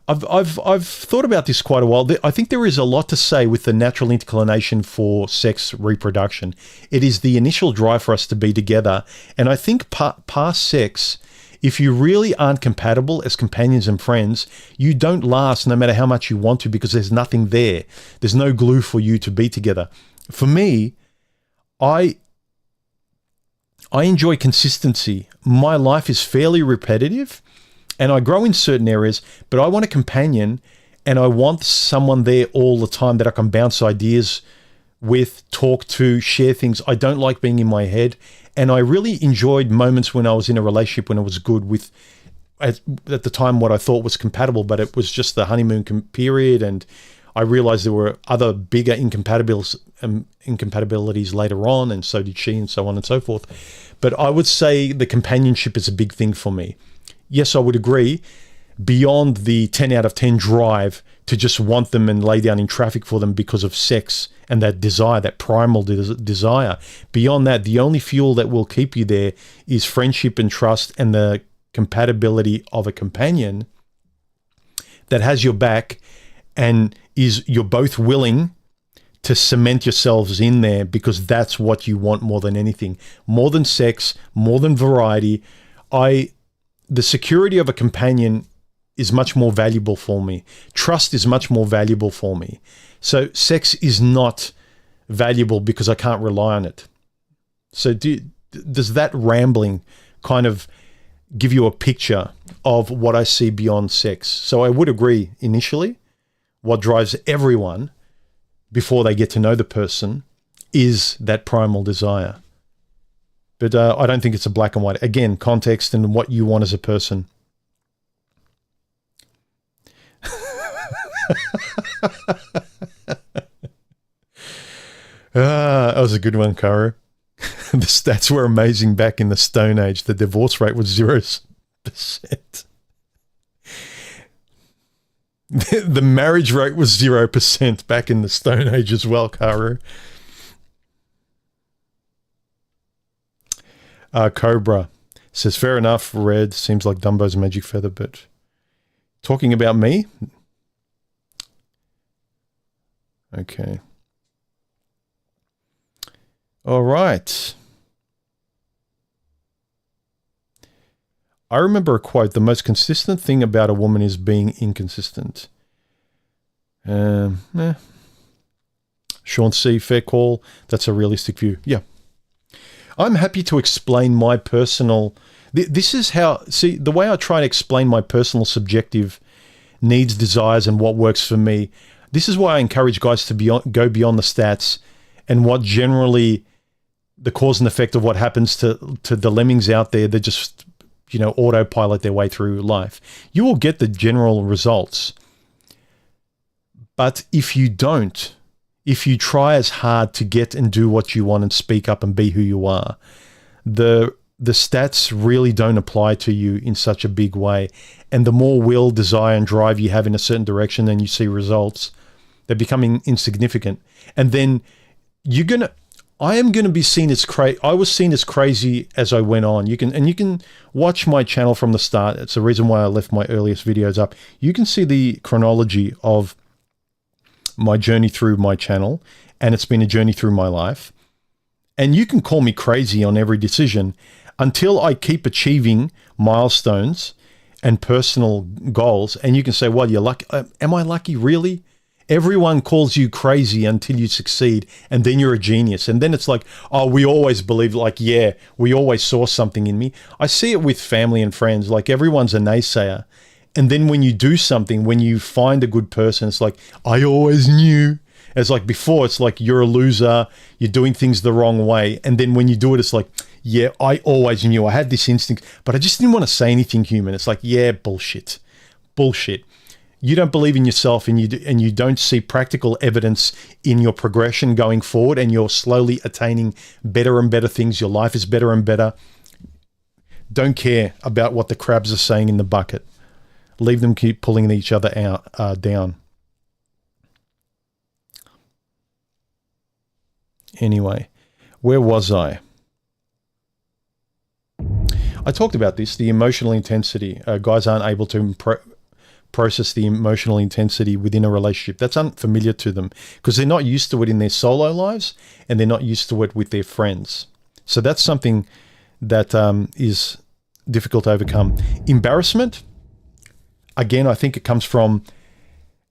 I've thought about this quite a while. I think there is a lot to say with the natural inclination for sex reproduction. It is the initial drive for us to be together, and I think past sex, if you really aren't compatible as companions and friends, you don't last no matter how much you want to, because there's nothing there. There's no glue for you to be together. For me, I enjoy consistency. My life is fairly repetitive and I grow in certain areas, but I want a companion and I want someone there all the time that I can bounce ideas with, talk to, share things. I don't like being in my head. And I really enjoyed moments when I was in a relationship when it was good with, at the time, what I thought was compatible, but it was just the honeymoon period. And I realized there were other bigger incompatibilities later on, and so did she, and so on and so forth. But I would say the companionship is a big thing for me. Yes, I would agree. Beyond the 10 out of 10 drive to just want them and lay down in traffic for them because of sex and that desire, that primal desire. Beyond that, the only fuel that will keep you there is friendship and trust and the compatibility of a companion that has your back and you're both willing to cement yourselves in there, because that's what you want more than anything. More than sex, more than variety. The security of a companion is much more valuable for me. Trust is much more valuable for me. So sex is not valuable because I can't rely on it. So does that rambling kind of give you a picture of what I see beyond sex? So I would agree initially, what drives everyone before they get to know the person is that primal desire. But I don't think it's a black and white. Again, context and what you want as a person. That was a good one, Karu. The stats were amazing back in the Stone Age. The divorce rate was 0%. The marriage rate was 0% back in the Stone Age as well, Karu. Cobra says, fair enough, Red. Seems like Dumbo's magic feather, but talking about me? Okay. All right. I remember a quote, the most consistent thing about a woman is being inconsistent. Sean C., fair call. That's a realistic view. Yeah. I'm happy to explain my personal... This is how... See, the way I try to explain my personal subjective needs, desires, and what works for me, this is why I encourage guys to go beyond the stats and what generally the cause and effect of what happens to the lemmings out there that just... autopilot their way through life. You will get the general results. But if you don't, if you try as hard to get and do what you want and speak up and be who you are, the the stats really don't apply to you in such a big way. And the more will, desire, and drive you have in a certain direction, then you see results. They're becoming insignificant. And then I am gonna be seen as crazy. I was seen as crazy as I went on. You can watch my channel from the start. It's the reason why I left my earliest videos up. You can see the chronology of my journey through my channel, and it's been a journey through my life. And you can call me crazy on every decision until I keep achieving milestones and personal goals. And you can say, well, you're lucky. Am I lucky? Really? Everyone calls you crazy until you succeed, and then you're a genius. And then it's like, oh, we always believe, like, yeah, we always saw something in me. I see it with family and friends. Like, everyone's a naysayer. And then when you do something, when you find a good person, it's like, I always knew. It's like before, it's like you're a loser, you're doing things the wrong way. And then when you do it, it's like, yeah, I always knew. I had this instinct, but I just didn't want to say anything human. It's like, yeah, bullshit. Bullshit. You don't believe in yourself, and you don't see practical evidence in your progression going forward, and you're slowly attaining better and better things. Your life is better and better. Don't care about what the crabs are saying in the bucket. Leave them keep pulling each other out, down. Anyway, where was I? I talked about this, the emotional intensity. Guys aren't able to process the emotional intensity within a relationship. That's unfamiliar to them because they're not used to it in their solo lives, and they're not used to it with their friends. So that's something that is difficult to overcome. Embarrassment. Again, I think it comes from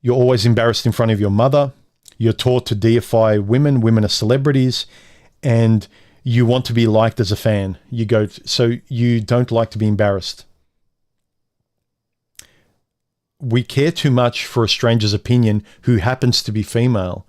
you're always embarrassed in front of your mother. You're taught to deify women. Women are celebrities, and you want to be liked as a fan. So you don't like to be embarrassed. We care too much for a stranger's opinion who happens to be female,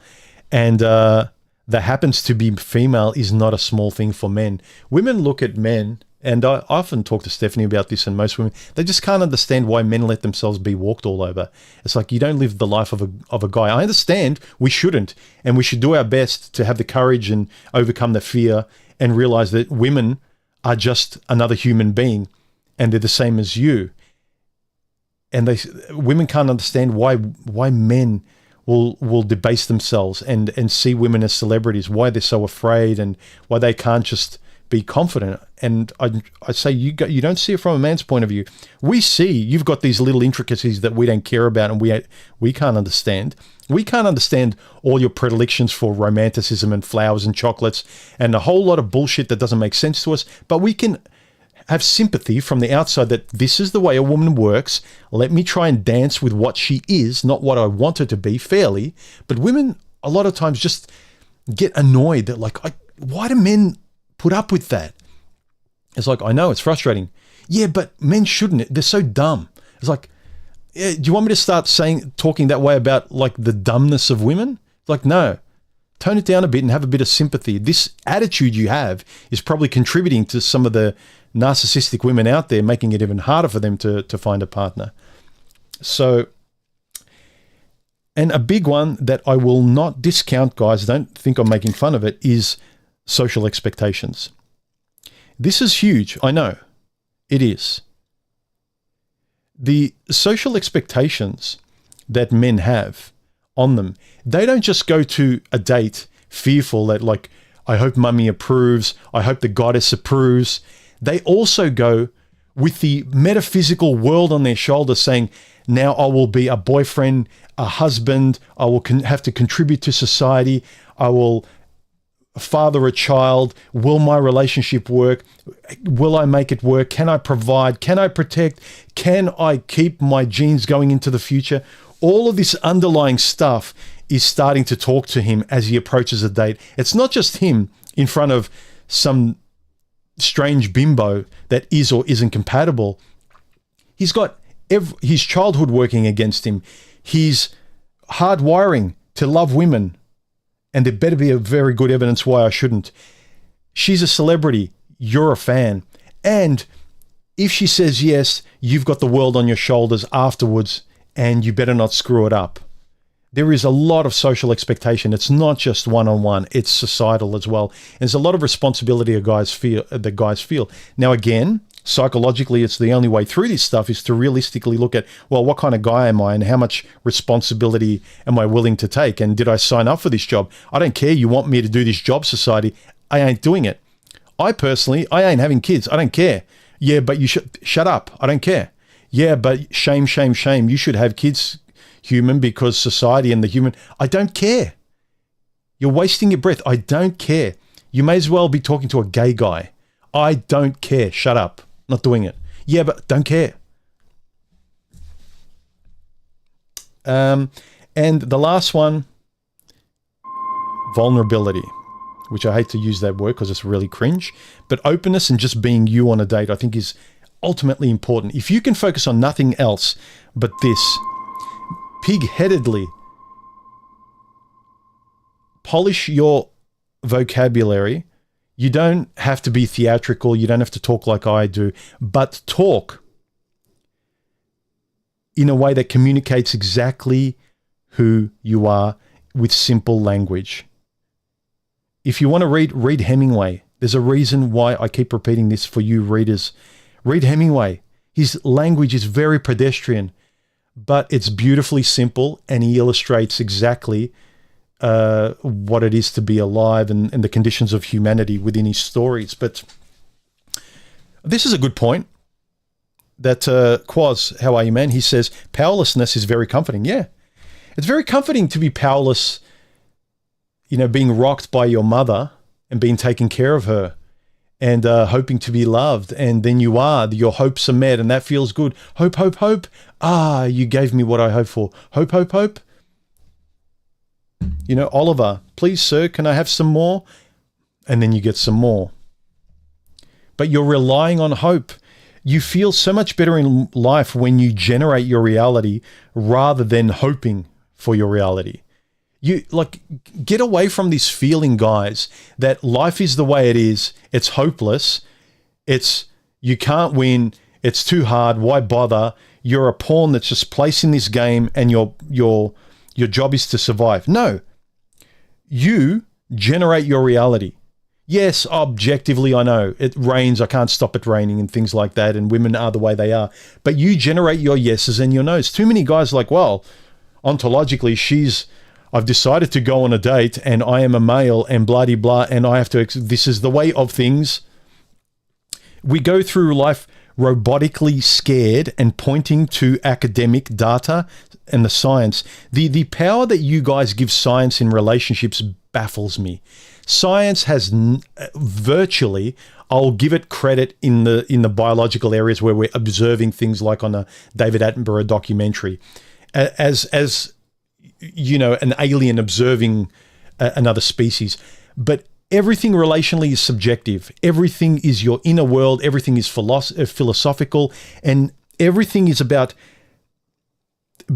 and that happens to be female is not a small thing for men. Women look at men. And I often talk to Stephanie about this, and most women, they just can't understand why men let themselves be walked all over. It's like, you don't live the life of a guy. I understand we shouldn't, and we should do our best to have the courage and overcome the fear and realize that women are just another human being, and they're the same as you. And women can't understand why men will debase themselves and see women as celebrities, why they're so afraid, and why they can't just be confident. And I say you don't see it from a man's point of view. We see you've got these little intricacies that we don't care about, and we can't understand. We can't understand all your predilections for romanticism and flowers and chocolates and a whole lot of bullshit that doesn't make sense to us. But we can have sympathy from the outside that this is the way a woman works. Let me try and dance with what she is, not what I want her to be, fairly. But women a lot of times just get annoyed that, like, why do men put up with that? It's like, I know it's frustrating. Yeah, but men shouldn't. They're so dumb. It's like, yeah, do you want me to start talking that way about, like, the dumbness of women? It's like, no, tone it down a bit and have a bit of sympathy. This attitude you have is probably contributing to some of the narcissistic women out there, making it even harder for them to find a partner. So, and a big one that I will not discount, guys, don't think I'm making fun of it, is social expectations. This is huge. I know it is. The social expectations that men have on them, they don't just go to a date fearful that, like, I hope mummy approves, I hope the goddess approves. They also go with the metaphysical world on their shoulders saying, now I will be a boyfriend, a husband, I will have to contribute to society, I will father a child, will my relationship work, will I make it work, can I provide, can I protect, can I keep my genes going into the future? All of this underlying stuff is starting to talk to him as he approaches a date. It's not just him in front of some strange bimbo that is or isn't compatible. He's got his childhood working against him. He's hardwiring to love women, and there better be a very good evidence why I shouldn't. She's a celebrity. You're a fan. And if she says yes, you've got the world on your shoulders afterwards, and you better not screw it up. There is a lot of social expectation. It's not just one-on-one, it's societal as well. And there's a lot of responsibility that guys feel. Now, again, psychologically, it's the only way through this stuff is to realistically look at, well, what kind of guy am I and how much responsibility am I willing to take? And did I sign up for this job? I don't care. You want me to do this job, society. I ain't doing it. I ain't having kids. I don't care. Yeah, but you should shut up. I don't care. Yeah, but shame, shame, shame. You should have kids, human, because society and the human. I don't care. You're wasting your breath. I don't care. You may as well be talking to a gay guy. I don't care. Shut up. Not doing it. Yeah, but don't care. And the last one, vulnerability, which I hate to use that word because it's really cringe, but openness and just being you on a date, I think is ultimately important. If you can focus on nothing else but this, pig-headedly polish your vocabulary. You don't have to be theatrical. You don't have to talk like I do, but talk in a way that communicates exactly who you are with simple language. If you want to read Hemingway. There's a reason why I keep repeating this for you readers. Read Hemingway. His language is very pedestrian, but it's beautifully simple, and he illustrates exactly what it is to be alive and the conditions of humanity within his stories. But this is a good point that Quaz, how are you, man? He says, powerlessness is very comforting. Yeah, it's very comforting to be powerless, being rocked by your mother and being taken care of her and hoping to be loved. And then your hopes are met and that feels good. Hope, hope, hope. Ah, you gave me what I hoped for. Hope, hope, hope. Oliver, please, sir, can I have some more? And then you get some more. But you're relying on hope. You feel so much better in life when you generate your reality rather than hoping for your reality. You get away from this feeling, guys, that life is the way it is. It's hopeless. You can't win. It's too hard. Why bother? You're a pawn that's just placed in this game, and your job is to survive. No, you generate your reality. Yes, objectively, I know it rains. I can't stop it raining and things like that. And women are the way they are. But you generate your yeses and your nos. Too many guys well, ontologically, I've decided to go on a date and I am a male and blah-de-blah, and I have to, this is the way of things. We go through life robotically scared and pointing to academic data and the science. The power that you guys give science in relationships baffles me. Science has virtually, I'll give it credit in the biological areas where we're observing things like on a David Attenborough documentary, as an alien observing another species. But everything relationally is subjective. Everything is your inner world. Everything is philosophical, and everything is about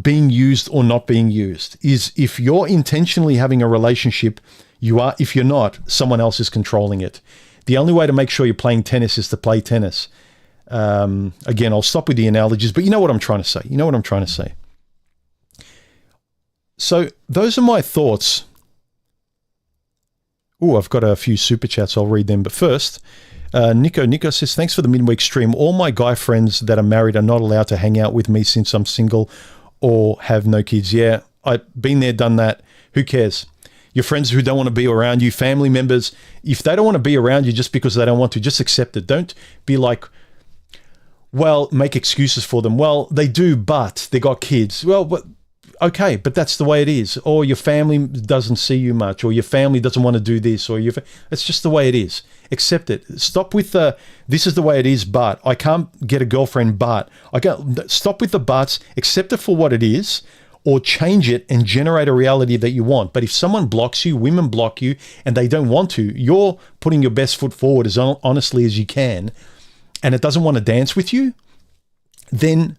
being used or not being used. If you're intentionally having a relationship, you are. If you're not, someone else is controlling it. The only way to make sure you're playing tennis is to play tennis. Again, I'll stop with the analogies, but you know what I'm trying to say. So those are my thoughts. Oh, I've got a few super chats. I'll read them. But first, Nico says, thanks for the midweek stream. All my guy friends that are married are not allowed to hang out with me since I'm single or have no kids. Yeah, I've been there, done that. Who cares? Your friends who don't want to be around you, family members, if they don't want to be around you just because they don't want to, just accept it. Don't be like, well, make excuses for them. Well, they do, but they got kids. Well, okay, but that's the way it is. Or your family doesn't see you much, or your family doesn't want to do this, or it's just the way it is. Accept it. Stop with this is the way it is, but I can't get a girlfriend, but stop with the buts, accept it for what it is, or change it and generate a reality that you want. But if someone blocks you, women block you, and they don't want to, you're putting your best foot forward as honestly as you can, and it doesn't want to dance with you, then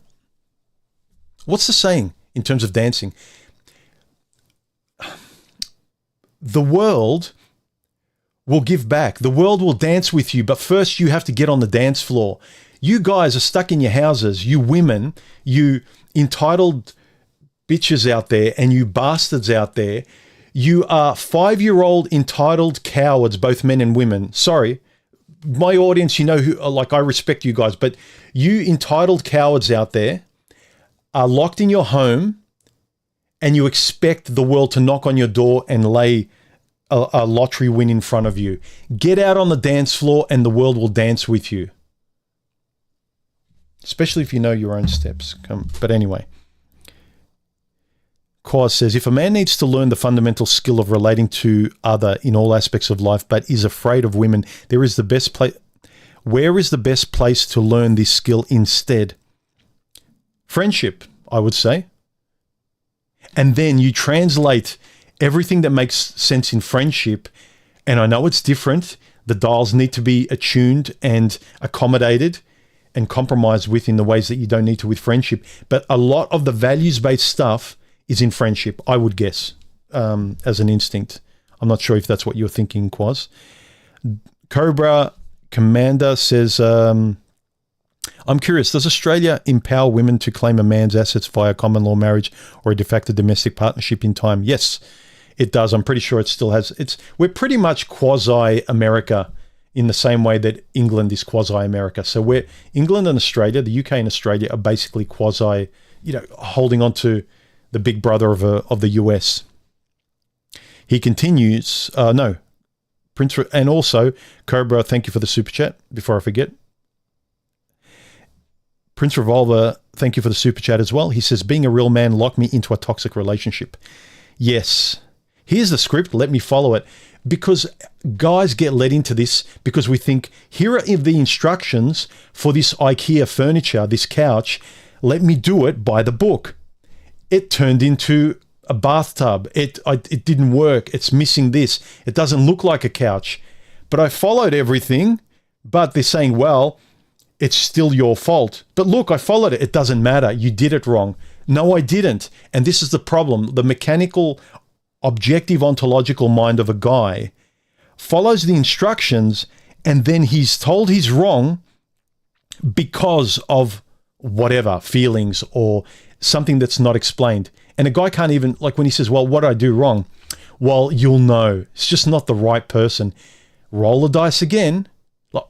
what's the saying? In terms of dancing, the world will give back. The world will dance with you, but first you have to get on the dance floor. You guys are stuck in your houses. You women, you entitled bitches out there and you bastards out there, you are 5-year-old entitled cowards, both men and women. Sorry, my audience, you know who, like, I respect you guys, but you entitled cowards out there are locked in your home and you expect the world to knock on your door and lay a lottery win in front of you. Get out on the dance floor and the world will dance with you. Especially if you know your own steps. But anyway. Quaz says, if a man needs to learn the fundamental skill of relating to other in all aspects of life, but is afraid of women, where is the best place to learn this skill instead? Friendship, I would say. And then you translate everything that makes sense in friendship. And I know it's different. The dials need to be attuned and accommodated and compromised with in the ways that you don't need to with friendship. But a lot of the values-based stuff is in friendship, I would guess, as an instinct. I'm not sure if that's what you're thinking, Quaz. Cobra Commander says, I'm curious, does Australia empower women to claim a man's assets via common law marriage or a de facto domestic partnership in time? Yes, it does. I'm pretty sure it still has. We're pretty much quasi-America in the same way that England is quasi-America. So we're England and Australia, the UK and Australia are basically quasi, holding on to the big brother of the US. He continues, Prince, and also, Cobra, thank you for the super chat, before I forget. Prince Revolver, thank you for the super chat as well. He says, being a real man locked me into a toxic relationship. Yes. Here's the script, let me follow it. Because guys get led into this because we think, here are the instructions for this IKEA furniture, this couch. Let me do it by the book. It turned into a bathtub. It didn't work. It's missing this. It doesn't look like a couch. But I followed everything, but they're saying, well, it's still your fault. But look, I followed it. It doesn't matter. You did it wrong. No, I didn't. And this is the problem. The mechanical, objective, ontological mind of a guy follows the instructions and then he's told he's wrong because of whatever, feelings or something that's not explained. And a guy can't even, like when he says, well, what did I do wrong? Well, you'll know. It's just not the right person. Roll the dice again.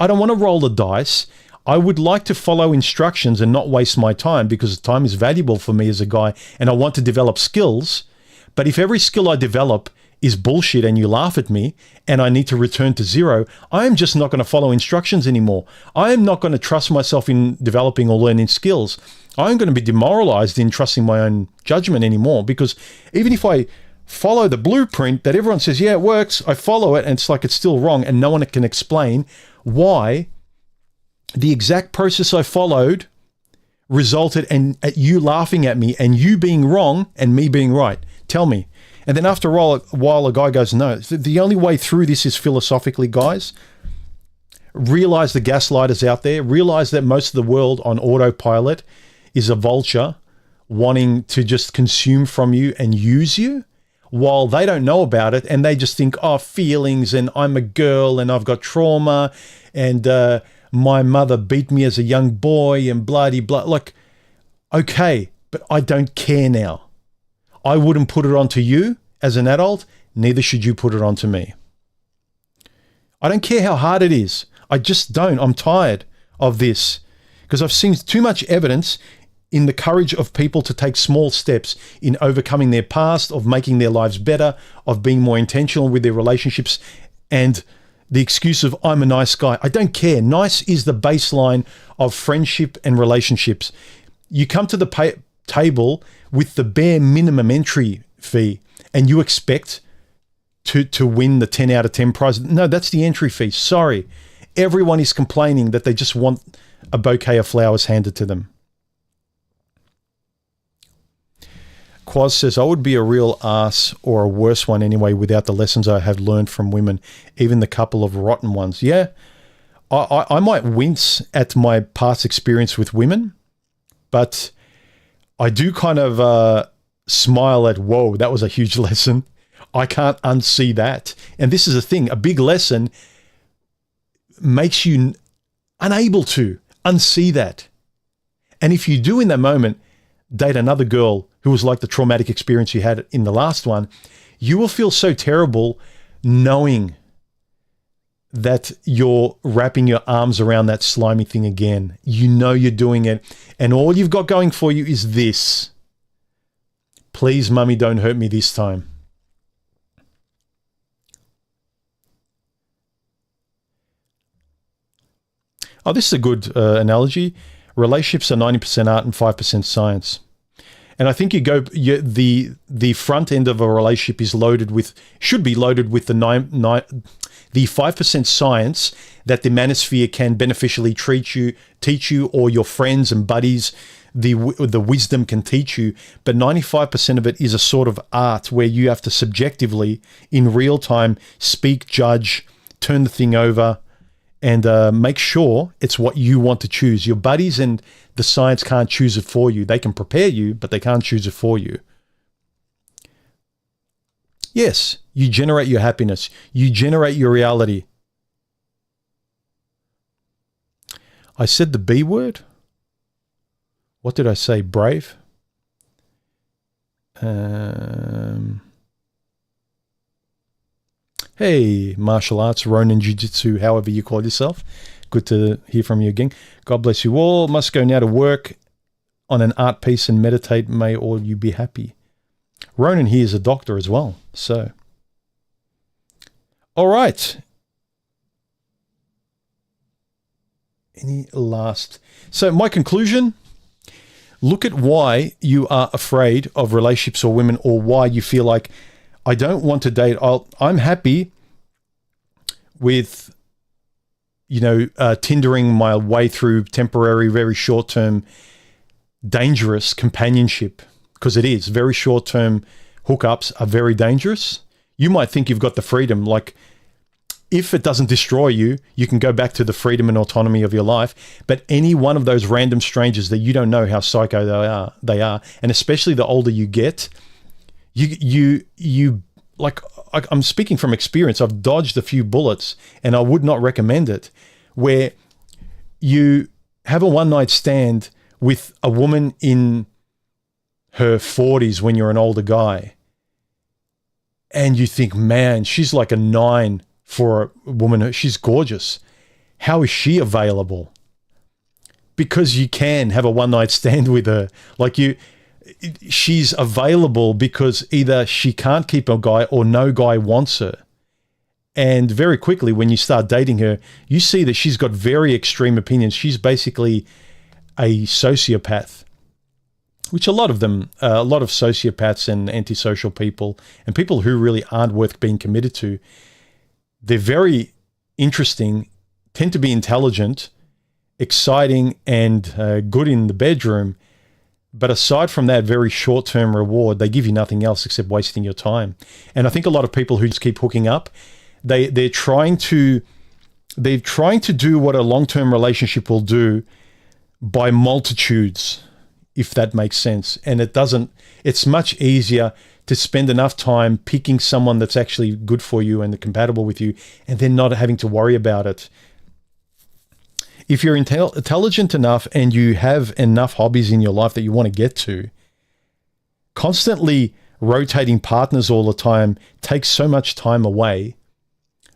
I don't want to roll the dice. I would like to follow instructions and not waste my time because time is valuable for me as a guy and I want to develop skills. But if every skill I develop is bullshit and you laugh at me and I need to return to zero, I am just not going to follow instructions anymore. I am not going to trust myself in developing or learning skills. I'm going to be demoralized in trusting my own judgment anymore because even if I follow the blueprint that everyone says, yeah, it works, I follow it and it's like it's still wrong and no one can explain why the exact process I followed resulted in you laughing at me and you being wrong and me being right. Tell me. And then after a while, a guy goes, no, the only way through this is philosophically, guys. Realize the gaslighters out there. Realize that most of the world on autopilot is a vulture wanting to just consume from you and use you while they don't know about it. And they just think, oh, feelings and I'm a girl and I've got trauma and my mother beat me as a young boy and bloody-blah. Like, okay, but I don't care now. I wouldn't put it onto you as an adult. Neither should you put it onto me. I don't care how hard it is. I just don't. I'm tired of this because I've seen too much evidence in the courage of people to take small steps in overcoming their past, of making their lives better, of being more intentional with their relationships, and the excuse of I'm a nice guy. I don't care. Nice is the baseline of friendship and relationships. You come to the table with the bare minimum entry fee and you expect to win the 10 out of 10 prize. No, that's the entry fee. Sorry. Everyone is complaining that they just want a bouquet of flowers handed to them. Quaz says, I would be a real ass or a worse one anyway without the lessons I have learned from women, even the couple of rotten ones. Yeah, I might wince at my past experience with women, but I do kind of smile at, whoa, that was a huge lesson. I can't unsee that. And this is the thing, a big lesson makes you unable to unsee that. And if you do in that moment, date another girl who was like the traumatic experience you had in the last one, you will feel so terrible knowing that you're wrapping your arms around that slimy thing again. You know you're doing it, and all you've got going for you is this. Please, mummy, don't hurt me this time. Oh, this is a good analogy. Relationships are 90% art and 5% science. And I think the front end of a relationship is should be loaded with the 5% science that the manosphere can beneficially teach you, or your friends and buddies, the wisdom can teach you. But 95% of it is a sort of art where you have to subjectively, in real time, speak, judge, turn the thing over, and make sure it's what you want to choose. Your buddies and the science can't choose it for you. They can prepare you, but they can't choose it for you. Yes, you generate your happiness. You generate your reality. I said the B word. What did I say? Brave? Hey, martial arts, Ronin Jiu-Jitsu, however you call yourself. Good to hear from you again. God bless you all. Must go now to work on an art piece and meditate. May all you be happy. Ronin here is a doctor as well. So, all right. Any last? So my conclusion, look at why you are afraid of relationships or women, or why you feel like, I don't want to date. I'm happy with, Tindering my way through temporary, very short-term, dangerous companionship, because it is. Very short-term hookups are very dangerous. You might think you've got the freedom, like if it doesn't destroy you, you can go back to the freedom and autonomy of your life. But any one of those random strangers that you don't know how psycho they are, and especially the older you get, you like, I'm speaking from experience. I've dodged a few bullets, and I would not recommend it, where you have a one-night stand with a woman in her 40s when you're an older guy, and you think, man, she's like a 9 for a woman. She's gorgeous. How is she available? Because you can have a one-night stand with her. She's available because either she can't keep a guy or no guy wants her. And very quickly, when you start dating her, you see that she's got very extreme opinions. She's basically a sociopath, which a lot of sociopaths and antisocial people and people who really aren't worth being committed to, they're very interesting, tend to be intelligent, exciting, and good in the bedroom. But aside from that very short-term reward, they give you nothing else except wasting your time. And I think a lot of people who just keep hooking up, they're trying to do what a long-term relationship will do by multitudes, if that makes sense. And it doesn't. It's much easier to spend enough time picking someone that's actually good for you and compatible with you, and then not having to worry about it. If you're intelligent enough and you have enough hobbies in your life that you want to get to, constantly rotating partners all the time takes so much time away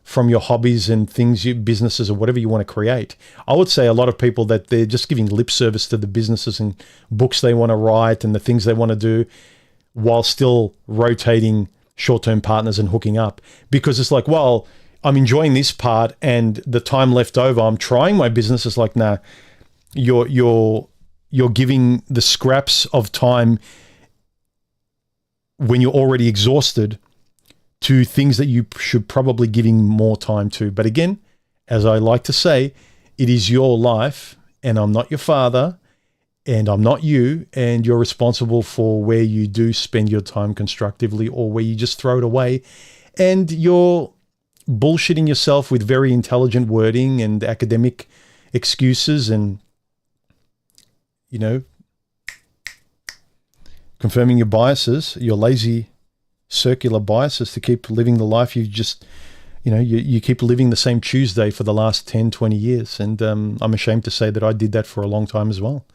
from your hobbies and things, your businesses or whatever you want to create. I would say a lot of people that they're just giving lip service to the businesses and books they want to write and the things they want to do while still rotating short-term partners and hooking up, because it's like, well, I'm enjoying this part, and the time left over, I'm trying my business. It's like, nah, you're giving the scraps of time when you're already exhausted to things that you should probably giving more time to. But again, as I like to say, it is your life, and I'm not your father, and I'm not you, and you're responsible for where you do spend your time constructively or where you just throw it away, and you're bullshitting yourself with very intelligent wording and academic excuses and, confirming your biases, your lazy circular biases to keep living the life you just, you keep living the same Tuesday for the last 10, 20 years. And I'm ashamed to say that I did that for a long time as well.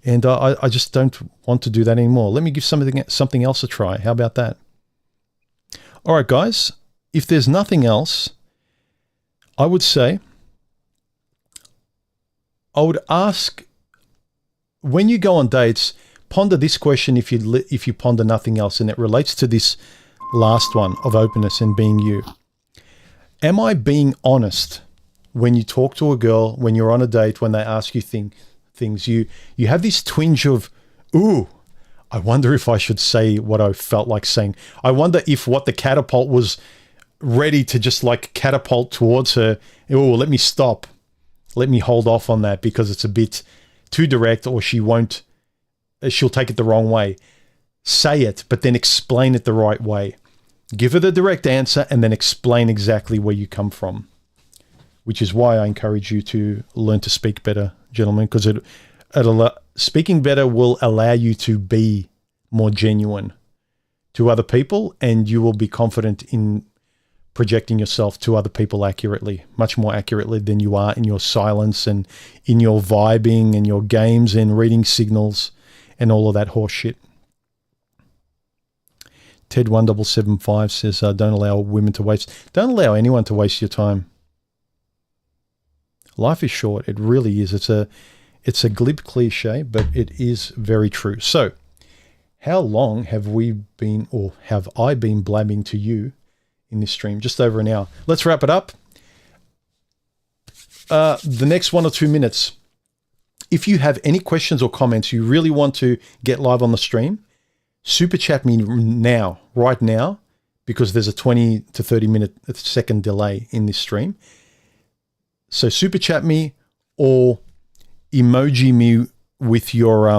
And I just don't want to do that anymore. Let me give something else a try. How about that? All right, guys, if there's nothing else, I would say, I would ask, when you go on dates, ponder this question if you ponder nothing else, and it relates to this last one of openness and being you. Am I being honest when you talk to a girl, when you're on a date, when they ask you things? You have this twinge of, ooh, I wonder if I should say what I felt like saying. I wonder if what the catapult was ready to just like catapult towards her. Oh, let me stop. Let me hold off on that because it's a bit too direct, or she'll take it the wrong way. Say it, but then explain it the right way. Give her the direct answer and then explain exactly where you come from, which is why I encourage you to learn to speak better, gentlemen, because speaking better will allow you to be more genuine to other people, and you will be confident in projecting yourself to other people accurately, much more accurately than you are in your silence and in your vibing and your games and reading signals and all of that horse shit. Ted1775 says, don't allow don't allow anyone to waste your time. Life is short. It really is. It's a glib cliche, but it is very true. So how long have I been blabbing to you in this stream? Just over an hour. Let's wrap it up. The next 1 or 2 minutes. If you have any questions or comments you really want to get live on the stream, super chat me now, right now, because there's a 20 to 30 second delay in this stream. So super chat me or emoji me with your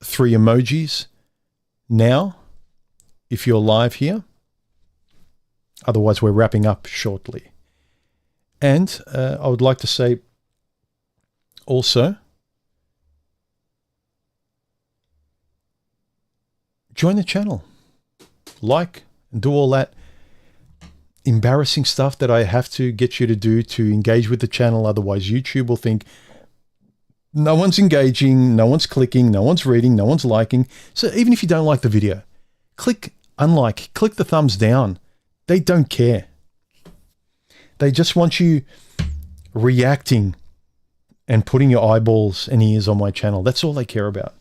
3 emojis now if you're live here. Otherwise, we're wrapping up shortly. And I would like to say also, join the channel, like, and do all that embarrassing stuff that I have to get you to do to engage with the channel. Otherwise, YouTube will think no one's engaging, no one's clicking, no one's reading, no one's liking. So even if you don't like the video, click unlike, click the thumbs down. They don't care. They just want you reacting and putting your eyeballs and ears on my channel. That's all they care about.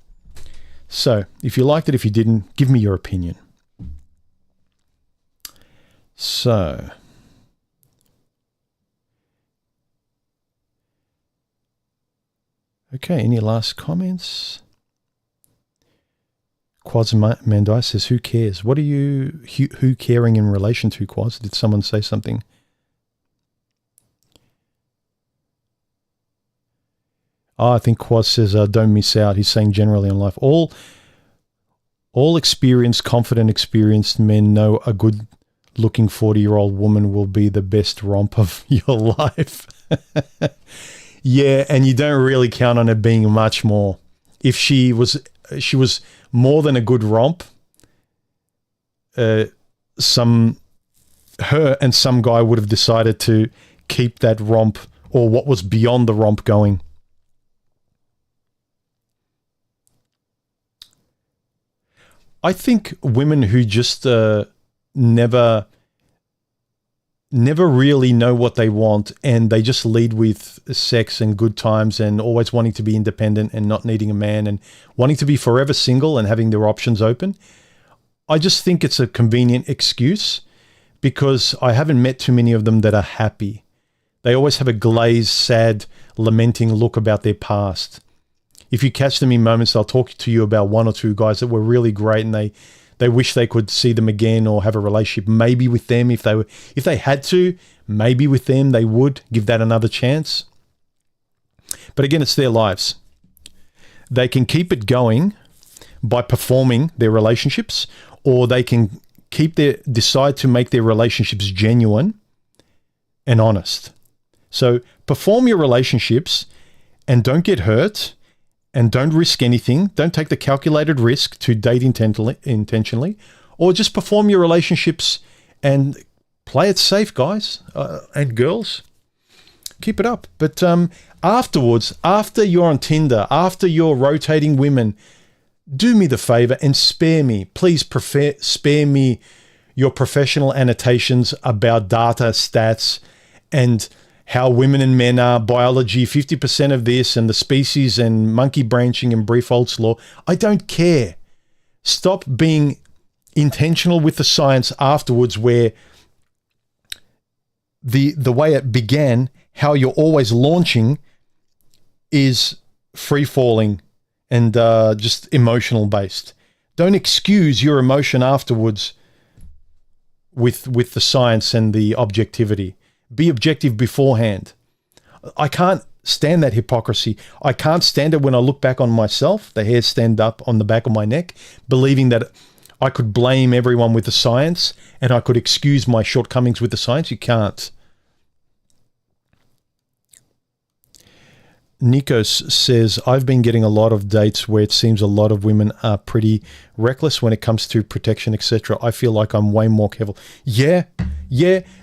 So if you liked it, if you didn't, give me your opinion. So okay, any last comments? Quaz Mandai says, who cares? What are you who caring in relation to, Quaz? Did someone say something? I think Quaz says, don't miss out. He's saying generally in life. All experienced, confident, experienced men know a good-looking 40-year-old woman will be the best romp of your life. Yeah, and you don't really count on it being much more. If she was more than a good romp, her and some guy would have decided to keep that romp or what was beyond the romp going. I think women who just never really know what they want, and they just lead with sex and good times and always wanting to be independent and not needing a man and wanting to be forever single and having their options open. I just think it's a convenient excuse because I haven't met too many of them that are happy. They always have a glazed, sad, lamenting look about their past. If you catch them in moments, they'll talk to you about 1 or 2 guys that were really great and they wish they could see them again or have a relationship maybe with them. If they had to, maybe with them, they would give that another chance. But again, it's their lives. They can keep it going by performing their relationships, or they can decide to make their relationships genuine and honest. So perform your relationships and don't get hurt. And don't risk anything. Don't take the calculated risk to date intentionally, or just perform your relationships and play it safe, guys and girls. keep it up. But afterwards, after you're on Tinder, after you're rotating women, do me the favor and spare me. Please spare me your professional annotations about data, stats, and how women and men are, biology, 50% of this, and the species, and monkey branching, and Briefolds law. I don't care. Stop being intentional with the science afterwards, where the way it began, how you're always launching, is free-falling and just emotional based. Don't excuse your emotion afterwards with the science and the objectivity. Be objective beforehand. I can't stand that hypocrisy. I can't stand it when I look back on myself, the hairs stand up on the back of my neck, believing that I could blame everyone with the science and I could excuse my shortcomings with the science. You can't. Nikos says, I've been getting a lot of dates where it seems a lot of women are pretty reckless when it comes to protection, etc. I feel like I'm way more careful. Yeah.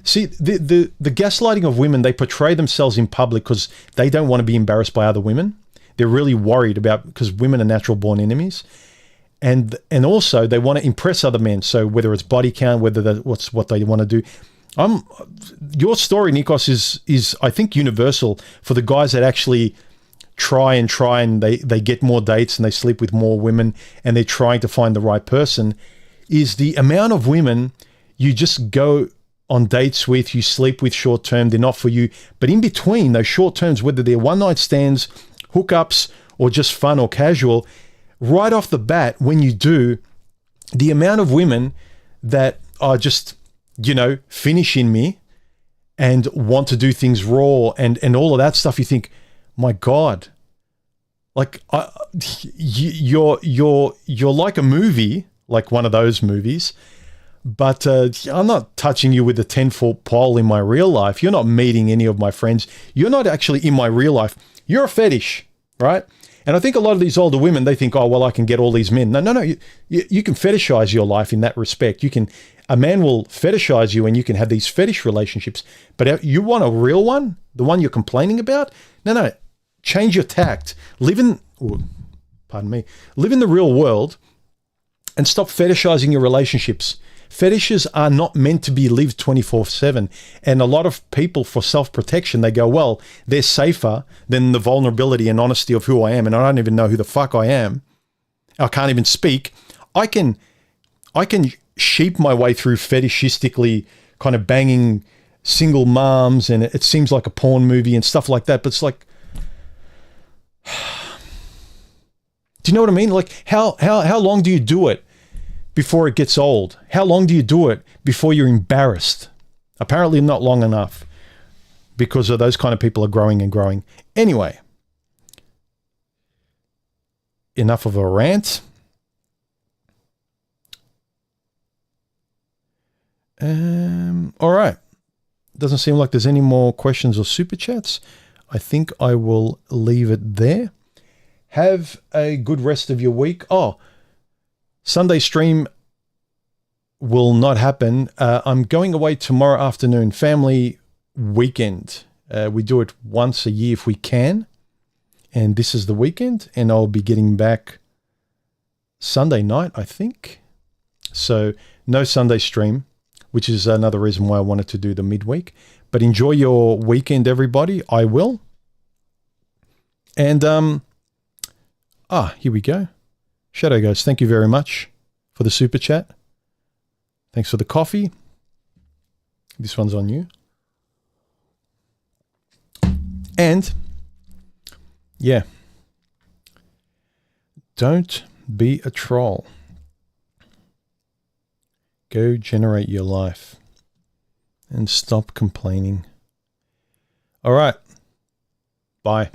See, the gaslighting of women, they portray themselves in public because they don't want to be embarrassed by other women. They're really worried about, because women are natural born enemies. And also they want to impress other men. So whether it's body count, whether that's what they want to do. Your story, Nikos, is I think universal for the guys that actually try and they get more dates and they sleep with more women and they're trying to find the right person, is the amount of women you just go on dates with, you sleep with short term, they're not for you. But in between those short terms, whether they're one night stands, hookups, or just fun or casual, right off the bat, when you do, the amount of women that are just, finishing me and want to do things raw and all of that stuff, you think, my God, like you're like a movie, like one of those movies, but I'm not touching you with a 10-foot pole in my real life. You're not meeting any of my friends. You're not actually in my real life. You're a fetish, right? And I think a lot of these older women, they think, oh, well, I can get all these men. No. You can fetishize your life in that respect. A man will fetishize you and you can have these fetish relationships. But you want a real one? The one you're complaining about? No. Change your tact. Live in the real world and stop fetishizing your relationships. Fetishes are not meant to be lived 24/7. And a lot of people, for self-protection, they go, well, they're safer than the vulnerability and honesty of who I am. And I don't even know who the fuck I am. I can't even speak. I can sheep my way through fetishistically kind of banging single moms, and it seems like a porn movie and stuff like that. But it's like, do you know what I mean? Like how long do you do it before it gets old? How long do you do it before you're embarrassed? Apparently not long enough, because of those kind of people are growing and growing. Anyway, enough of a rant. All right. Doesn't seem like there's any more questions or super chats. I think I will leave it there. Have a good rest of your week. Oh, Sunday stream will not happen. I'm going away tomorrow afternoon, family weekend. We do it once a year if we can. And this is the weekend, and I'll be getting back Sunday night, I think. So no Sunday stream, which is another reason why I wanted to do the midweek. But enjoy your weekend, everybody. I will. And, here we go. Shadow Ghost, thank you very much for the super chat. Thanks for the coffee. This one's on you. And, yeah, don't be a troll. Go generate your life and stop complaining. All right. Bye.